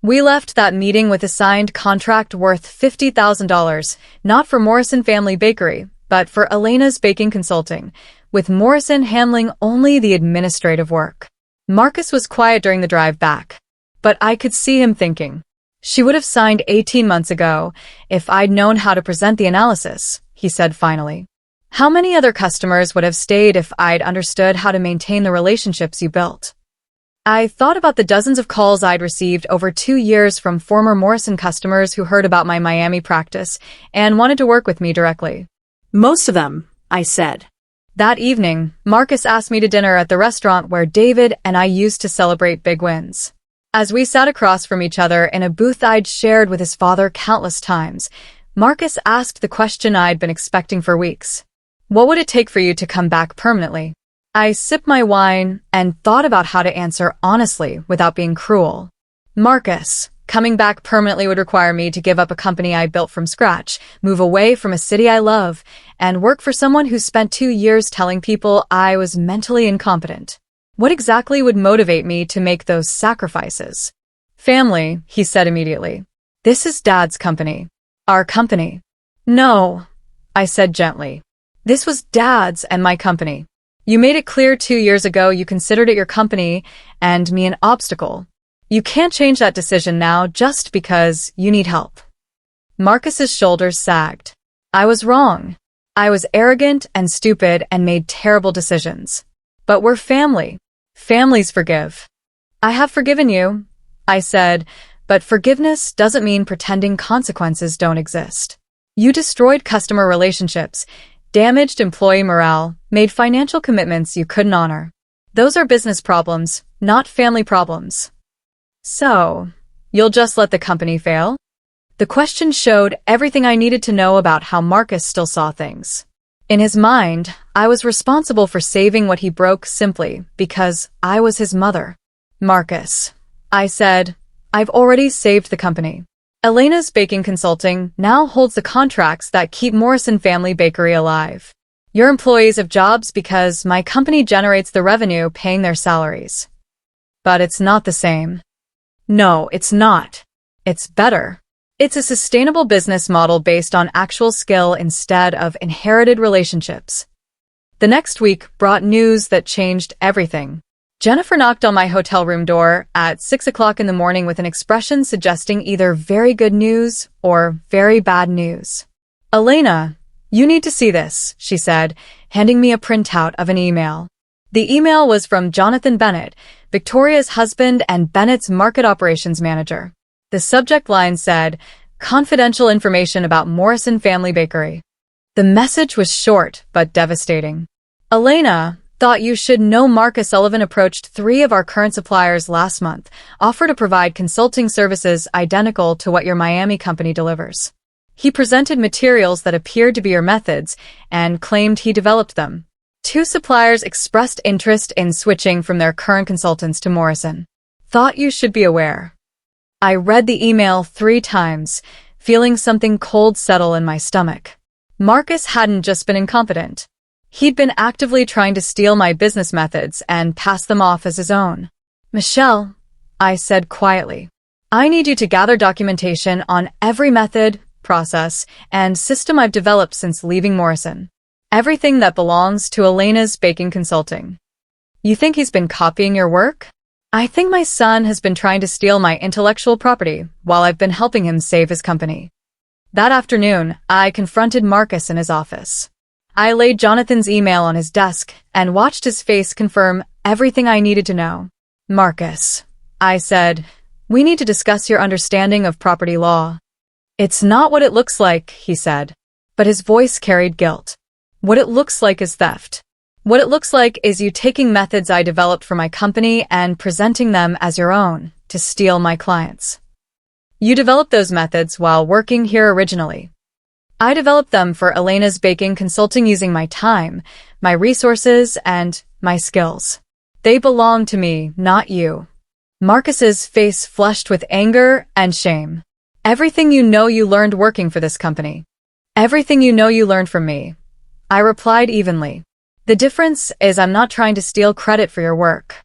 We left that meeting with a signed contract worth $50,000, not for Morrison Family Bakery, but for Elena's Baking Consulting, with Morrison handling only the administrative work. Marcus was quiet during the drive back, but I could see him thinking. "She would have signed 18 months ago if I'd known how to present the analysis," he said finally. "How many other customers would have stayed if I'd understood how to maintain the relationships you built?" I thought about the dozens of calls I'd received over 2 years from former Morrison customers who heard about my Miami practice and wanted to work with me directly. Most of them, I said. That evening, Marcus asked me to dinner at the restaurant where David and I used to celebrate big wins. As we sat across from each other in a booth I'd shared with his father countless times, Marcus asked the question I'd been expecting for weeks. What would it take for you to come back permanently? I sipped my wine and thought about how to answer honestly without being cruel. Marcus, coming back permanently would require me to give up a company I built from scratch, move away from a city I love, and work for someone who spent 2 years telling people I was mentally incompetent. What exactly would motivate me to make those sacrifices? Family, he said immediately. This is Dad's company. Our company. No, I said gently. This was Dad's and my company. You made it clear 2 years ago you considered it your company and me an obstacle. You can't change that decision now just because you need help. Marcus's shoulders sagged. I was wrong. I was arrogant and stupid and made terrible decisions. But we're family. Families forgive. I have forgiven you, I said, but forgiveness doesn't mean pretending consequences don't exist. You destroyed customer relationships, damaged employee morale, made financial commitments you couldn't honor. Those are business problems, not family problems. So, you'll just let the company fail? The question showed everything I needed to know about how Marcus still saw things. In his mind, I was responsible for saving what he broke simply because I was his mother. Marcus, I said, I've already saved the company. Elena's Baking Consulting now holds the contracts that keep Morrison Family Bakery alive. Your employees have jobs because my company generates the revenue paying their salaries. But it's not the same. No, it's not. It's better. It's a sustainable business model based on actual skill instead of inherited relationships. The next week brought news that changed everything. Jennifer knocked on my hotel room door at 6 o'clock in the morning with an expression suggesting either very good news or very bad news. Elena, you need to see this, she said, handing me a printout of an email. The email was from Jonathan Bennett, Victoria's husband and Bennett's market operations manager. The subject line said, confidential information about Morrison Family Bakery. The message was short but devastating. Elena, thought you should know Marcus Sullivan approached 3 of our current suppliers last month, offer to provide consulting services identical to what your Miami company delivers. He presented materials that appeared to be your methods and claimed he developed them. 2 suppliers expressed interest in switching from their current consultants to Morrison. Thought you should be aware. I read the email 3 times, feeling something cold settle in my stomach. Marcus hadn't just been incompetent. He'd been actively trying to steal my business methods and pass them off as his own. Michelle, I said quietly, I need you to gather documentation on every method, process, and system I've developed since leaving Morrison. Everything that belongs to Elena's Baking Consulting. You think he's been copying your work? I think my son has been trying to steal my intellectual property while I've been helping him save his company. That afternoon, I confronted Marcus in his office. I laid Jonathan's email on his desk and watched his face confirm everything I needed to know. Marcus, I said, we need to discuss your understanding of property law. It's not what it looks like, he said, but his voice carried guilt. What it looks like is theft. What it looks like is you taking methods I developed for my company and presenting them as your own to steal my clients. You developed those methods while working here originally. I developed them for Elena's Baking Consulting using my time, my resources, and my skills. They belong to me, not you. Marcus's face flushed with anger and shame. Everything you know you learned working for this company. Everything you know you learned from me. I replied evenly. The difference is I'm not trying to steal credit for your work.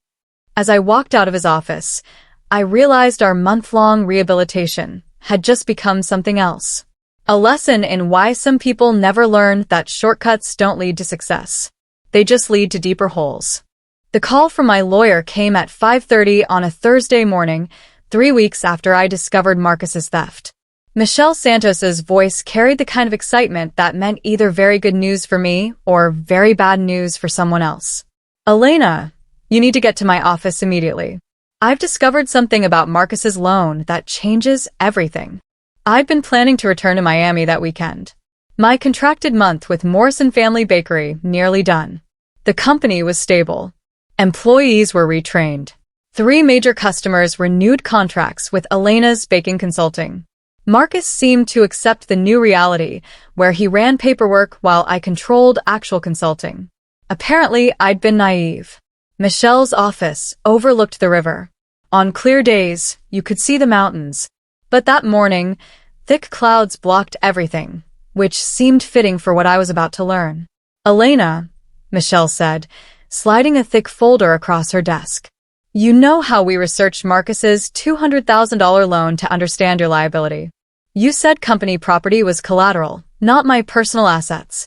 As I walked out of his office, I realized our month-long rehabilitation had just become something else. A lesson in why some people never learn that shortcuts don't lead to success. They just lead to deeper holes. The call from my lawyer came at 5:30 on a Thursday morning, 3 weeks after I discovered Marcus's theft. Michelle Santos's voice carried the kind of excitement that meant either very good news for me or very bad news for someone else. Elena, you need to get to my office immediately. I've discovered something about Marcus's loan that changes everything. I'd been planning to return to Miami that weekend. My contracted month with Morrison Family Bakery nearly done. The company was stable. Employees were retrained. 3 major customers renewed contracts with Elena's Baking Consulting. Marcus seemed to accept the new reality, where he ran paperwork while I controlled actual consulting. Apparently, I'd been naive. Michelle's office overlooked the river. On clear days, you could see the mountains. But that morning, thick clouds blocked everything, which seemed fitting for what I was about to learn. "Elena," Michelle said, sliding a thick folder across her desk. "You know how we researched Marcus's $200,000 loan to understand your liability. You said company property was collateral, not my personal assets."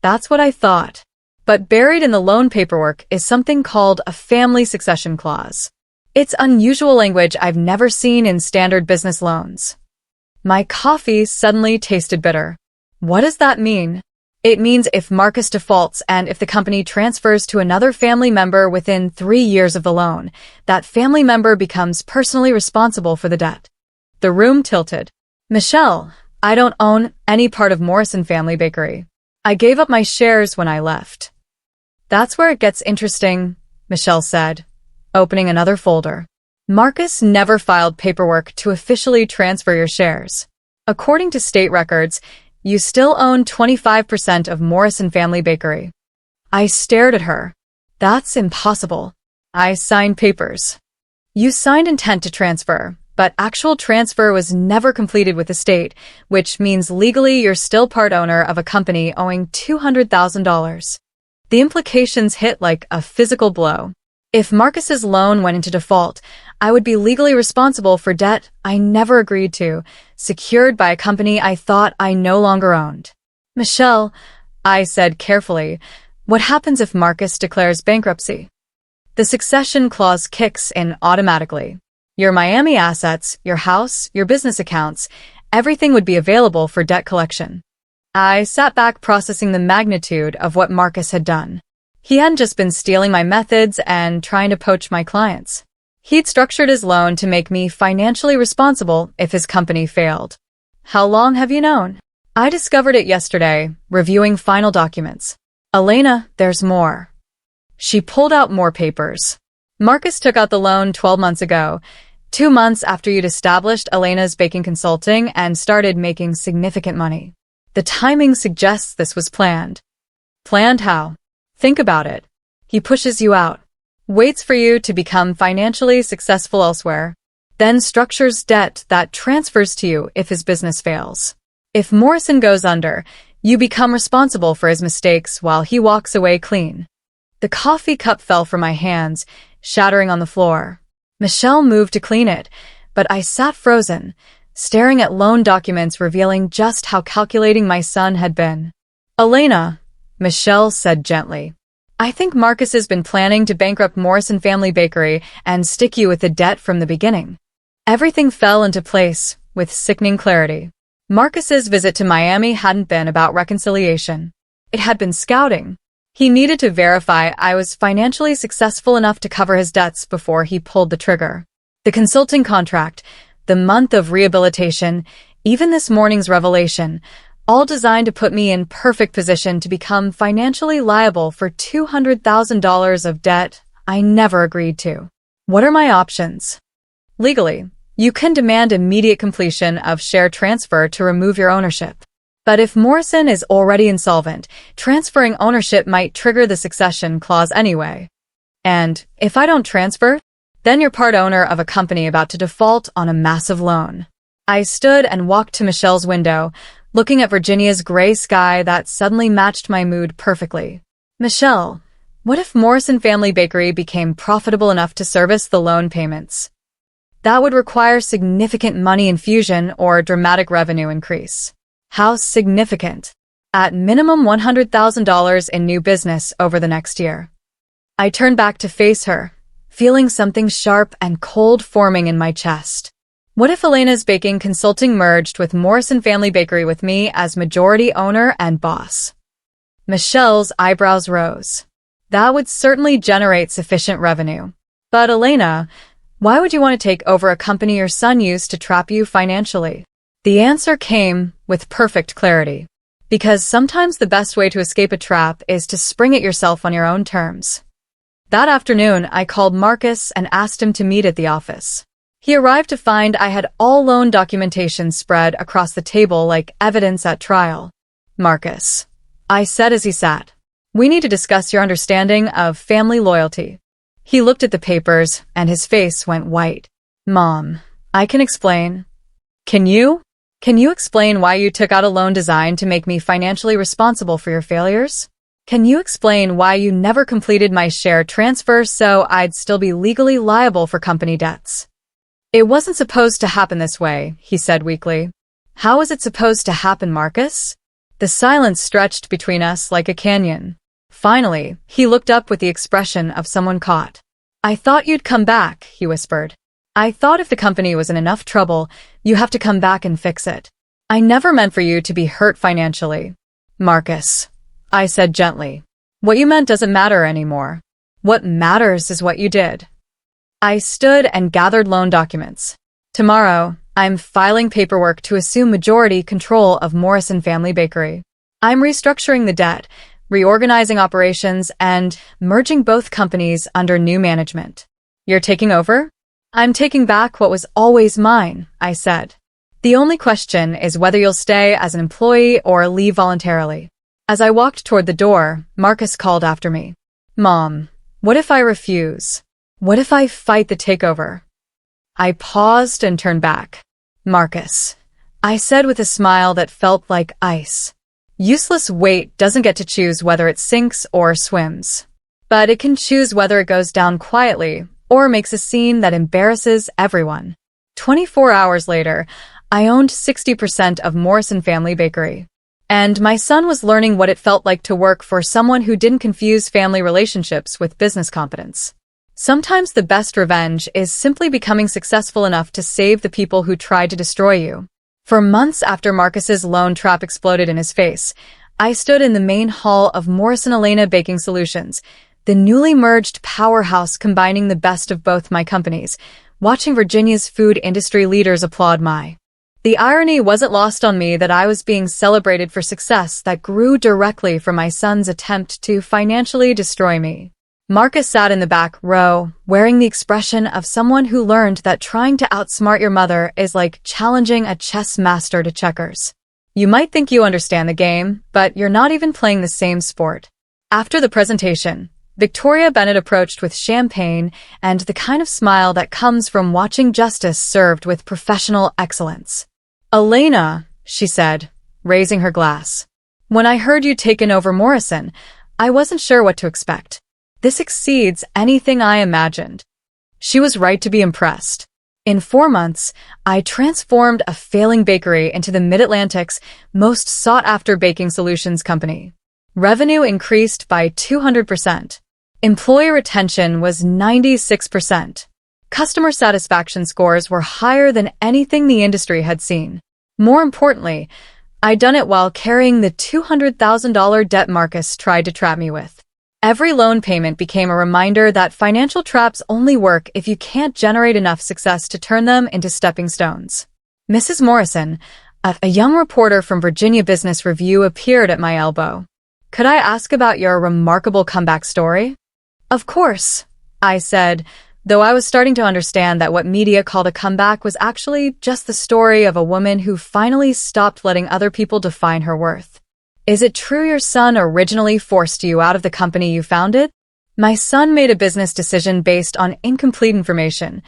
That's what I thought. But buried in the loan paperwork is something called a family succession clause. It's unusual language I've never seen in standard business loans. My coffee suddenly tasted bitter. What does that mean? It means if Marcus defaults and if the company transfers to another family member within 3 years of the loan, that family member becomes personally responsible for the debt. The room tilted. "Michelle, I don't own any part of Morrison Family Bakery. I gave up my shares when I left." "That's where it gets interesting," Michelle said, opening another folder. "Marcus never filed paperwork to officially transfer your shares. According to state records, you still own 25% of Morrison Family Bakery." I stared at her. "That's impossible. I signed papers." "You signed intent to transfer, but actual transfer was never completed with the state, which means legally you're still part owner of a company owing $200,000. The implications hit like a physical blow. If Marcus's loan went into default, I would be legally responsible for debt I never agreed to, secured by a company I thought I no longer owned. "Michelle," I said carefully, "what happens if Marcus declares bankruptcy?" "The succession clause kicks in automatically. Your Miami assets, your house, your business accounts, everything would be available for debt collection." I sat back processing the magnitude of what Marcus had done. He hadn't just been stealing my methods and trying to poach my clients. He'd structured his loan to make me financially responsible if his company failed. "How long have you known?" "I discovered it yesterday, reviewing final documents." "Elena, there's more." She pulled out more papers. "Marcus took out the loan 12 months ago, 2 months after you'd established Elena's Baking Consulting and started making significant money. The timing suggests this was planned." "Planned how?" "Think about it. He pushes you out, waits for you to become financially successful elsewhere, then structures debt that transfers to you if his business fails. If Morrison goes under, you become responsible for his mistakes while he walks away clean." The coffee cup fell from my hands, shattering on the floor. Michelle moved to clean it, but I sat frozen, staring at loan documents revealing just how calculating my son had been. "Elena," Michelle said gently, "I think Marcus has been planning to bankrupt Morrison Family Bakery and stick you with the debt from the beginning." Everything fell into place with sickening clarity. Marcus's visit to Miami hadn't been about reconciliation. It had been scouting. He needed to verify I was financially successful enough to cover his debts before he pulled the trigger. The consulting contract, the month of rehabilitation, even this morning's revelation, all designed to put me in perfect position to become financially liable for $200,000 of debt I never agreed to. What are my options? Legally, you can demand immediate completion of share transfer to remove your ownership. But if Morrison is already insolvent, transferring ownership might trigger the succession clause anyway. And if I don't transfer, then you're part owner of a company about to default on a massive loan. I stood and walked to Michelle's window, looking at Virginia's gray sky that suddenly matched my mood perfectly. "Michelle, what if Morrison Family Bakery became profitable enough to service the loan payments? That would require significant money infusion or dramatic revenue increase." "How significant?" "At minimum $100,000 in new business over the next year." I turned back to face her, feeling something sharp and cold forming in my chest. What if Elena's Baking Consulting merged with Morrison Family Bakery with me as majority owner and boss? Michelle's eyebrows rose. That would certainly generate sufficient revenue. But Elena, Why would you want to take over a company your son used to trap you financially? The answer came with perfect clarity. Because sometimes the best way to escape a trap is to spring it yourself on your own terms. That afternoon, I called Marcus and asked him to meet at the office. He arrived to find I had all loan documentation spread across the table like evidence at trial. Marcus, I said as he sat, we need to discuss your understanding of family loyalty. He looked at the papers and his face went white. Mom, I can explain. Can you? Can you explain why you took out a loan designed to make me financially responsible for your failures? Can you explain why you never completed my share transfer so I'd still be legally liable for company debts? It wasn't supposed to happen this way, he said weakly. How was it supposed to happen, Marcus? The silence stretched between us like a canyon. Finally, he looked up with the expression of someone caught. I thought you'd come back, he whispered. I thought if the company was in enough trouble, you have to come back and fix it. I never meant for you to be hurt financially. Marcus, I said gently, what you meant doesn't matter anymore. What matters is what you did. I stood and gathered loan documents. Tomorrow, I'm filing paperwork to assume majority control of Morrison Family Bakery. I'm restructuring the debt, reorganizing operations, and merging both companies under new management. You're taking over? I'm taking back what was always mine, I said. The only question is whether you'll stay as an employee or leave voluntarily. As I walked toward the door, Marcus called after me. Mom, what if I refuse? What if I fight the takeover? I paused and turned back. Marcus, I said with a smile that felt like ice. Useless weight doesn't get to choose whether it sinks or swims. But it can choose whether it goes down quietly or makes a scene that embarrasses everyone. 24 hours later, I owned 60% of Morrison Family Bakery. And my son was learning what it felt like to work for someone who didn't confuse family relationships with business competence. Sometimes the best revenge is simply becoming successful enough to save the people who tried to destroy you. For months after Marcus's loan trap exploded in his face, I stood in the main hall of Morrison Elena Baking Solutions, the newly merged powerhouse combining the best of both my companies, watching Virginia's food industry leaders applaud my. The irony wasn't lost on me that I was being celebrated for success that grew directly from my son's attempt to financially destroy me. Marcus sat in the back row, wearing the expression of someone who learned that trying to outsmart your mother is like challenging a chess master to checkers. You might think you understand the game, but you're not even playing the same sport. After the presentation, Victoria Bennett approached with champagne and the kind of smile that comes from watching justice served with professional excellence. Elena, she said, raising her glass. When I heard you'd taken over Morrison, I wasn't sure what to expect. This exceeds anything I imagined. She was right to be impressed. In 4 months, I transformed a failing bakery into the Mid-Atlantic's most sought-after baking solutions company. Revenue increased by 200%. Employee retention was 96%. Customer satisfaction scores were higher than anything the industry had seen. More importantly, I'd done it while carrying the $200,000 debt Marcus tried to trap me with. Every loan payment became a reminder that financial traps only work if you can't generate enough success to turn them into stepping stones. Mrs. Morrison, a young reporter from Virginia Business Review, appeared at my elbow. Could I ask about your remarkable comeback story? Of course, I said, though I was starting to understand that what media called a comeback was actually just the story of a woman who finally stopped letting other people define her worth. Is it true your son originally forced you out of the company you founded? My son made a business decision based on incomplete information,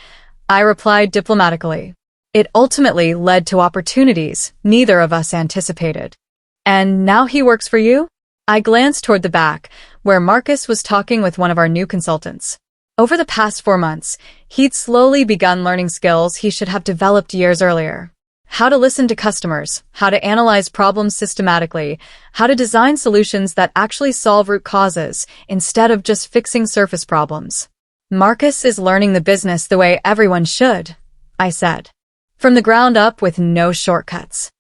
I replied diplomatically. It ultimately led to opportunities neither of us anticipated. And now he works for you? I glanced toward the back, where Marcus was talking with one of our new consultants. Over the past 4 months, he'd slowly begun learning skills he should have developed years earlier. How to listen to customers, how to analyze problems systematically, how to design solutions that actually solve root causes instead of just fixing surface problems. Marcus is learning the business the way everyone should, I said. From the ground up with no shortcuts.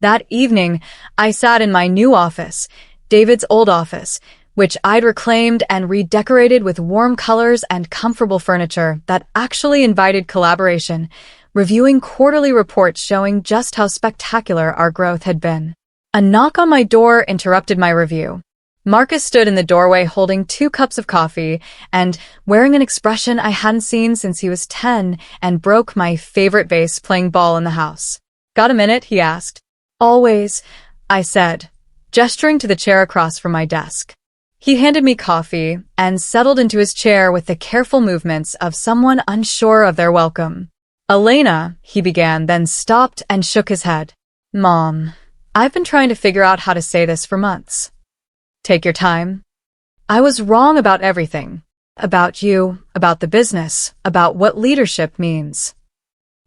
That evening, I sat in my new office, David's old office, which I'd reclaimed and redecorated with warm colors and comfortable furniture that actually invited collaboration, reviewing quarterly reports showing just how spectacular our growth had been. A knock on my door interrupted my review. Marcus stood in the doorway holding 2 cups of coffee and wearing an expression I hadn't seen since he was 10 and broke my favorite vase playing ball in the house. "Got a minute?" he asked. "Always," I said, gesturing to the chair across from my desk. He handed me coffee and settled into his chair with the careful movements of someone unsure of their welcome. "Elena," he began, then stopped and shook his head. "Mom, I've been trying to figure out how to say this for months. Take your time. I was wrong about everything. About you, about the business, about what leadership means."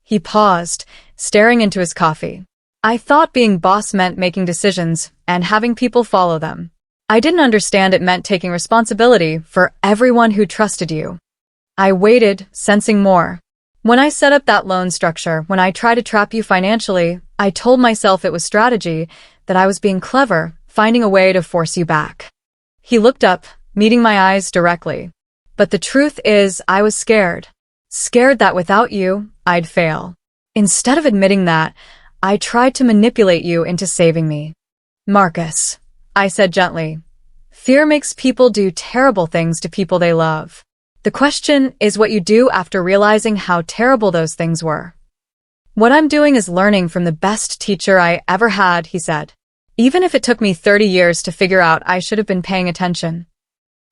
He paused, staring into his coffee. "I thought being boss meant making decisions and having people follow them. I didn't understand it meant taking responsibility for everyone who trusted you." I waited, sensing more. "When I set up that loan structure, when I tried to trap you financially, I told myself it was strategy, that I was being clever, finding a way to force you back." He looked up, meeting my eyes directly. "But the truth is, I was scared. Scared that without you, I'd fail. Instead of admitting that, I tried to manipulate you into saving me." "Marcus," I said gently, "fear makes people do terrible things to people they love. The question is what you do after realizing how terrible those things were." "What I'm doing is learning from the best teacher I ever had," he said. "Even if it took me 30 years to figure out I should have been paying attention."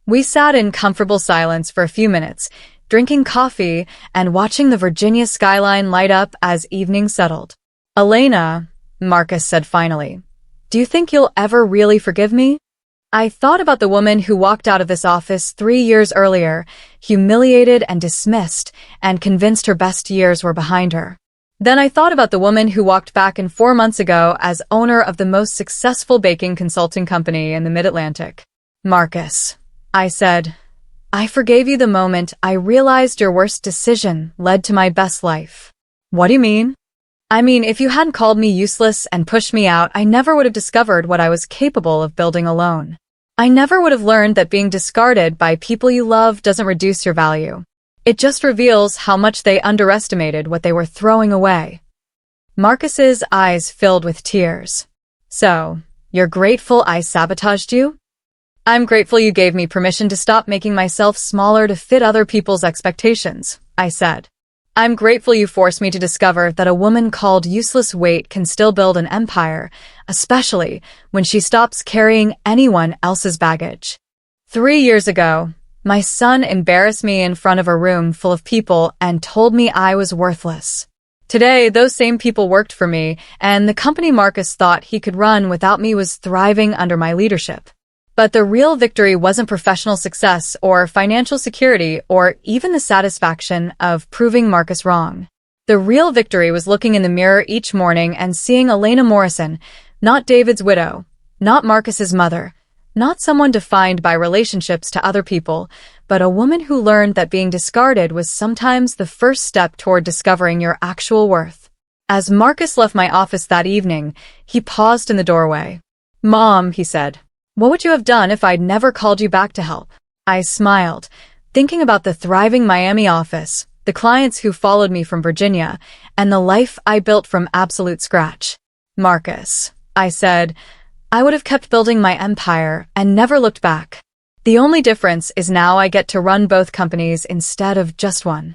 We sat in comfortable silence for a few minutes, drinking coffee and watching the Virginia skyline light up as evening settled. "Elena," Marcus said finally, "do you think you'll ever really forgive me?" I thought about the woman who walked out of this office 3 years earlier, humiliated and dismissed, and convinced her best years were behind her. Then I thought about the woman who walked back in 4 months ago as owner of the most successful baking consulting company in the Mid-Atlantic. "Marcus," I said, "I forgave you the moment I realized your worst decision led to my best life." "What do you mean?" "I mean, if you hadn't called me useless and pushed me out, I never would have discovered what I was capable of building alone. I never would have learned that being discarded by people you love doesn't reduce your value. It just reveals how much they underestimated what they were throwing away." Marcus's eyes filled with tears. "So, you're grateful I sabotaged you?" "I'm grateful you gave me permission to stop making myself smaller to fit other people's expectations," I said. "I'm grateful you forced me to discover that a woman called useless weight can still build an empire, especially when she stops carrying anyone else's baggage." 3 years ago, my son embarrassed me in front of a room full of people and told me I was worthless. Today, those same people worked for me, and the company Marcus thought he could run without me was thriving under my leadership. But the real victory wasn't professional success or financial security or even the satisfaction of proving Marcus wrong. The real victory was looking in the mirror each morning and seeing Elena Morrison, not David's widow, not Marcus's mother, not someone defined by relationships to other people, but a woman who learned that being discarded was sometimes the first step toward discovering your actual worth. As Marcus left my office that evening, he paused in the doorway. "Mom," he said, "what would you have done if I'd never called you back to help?" I smiled, thinking about the thriving Miami office, the clients who followed me from Virginia, and the life I built from absolute scratch. "Marcus," I said, "I would have kept building my empire and never looked back. The only difference is now I get to run both companies instead of just one."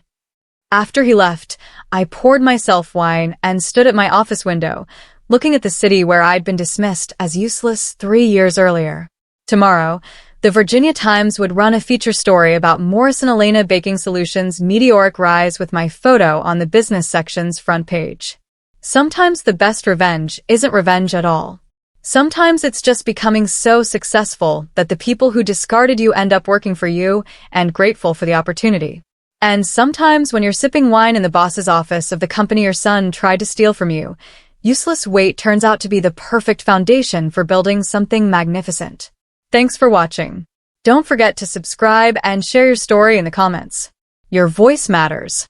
After he left, I poured myself wine and stood at my office window, looking at the city where I'd been dismissed as useless 3 years earlier. Tomorrow, the Virginia Times would run a feature story about Morrison Elena Baking Solutions' meteoric rise with my photo on the business section's front page. Sometimes the best revenge isn't revenge at all. Sometimes it's just becoming so successful that the people who discarded you end up working for you and grateful for the opportunity. And sometimes when you're sipping wine in the boss's office of the company your son tried to steal from you, useless weight turns out to be the perfect foundation for building something magnificent. Thanks for watching. Don't forget to subscribe and share your story in the comments. Your voice matters.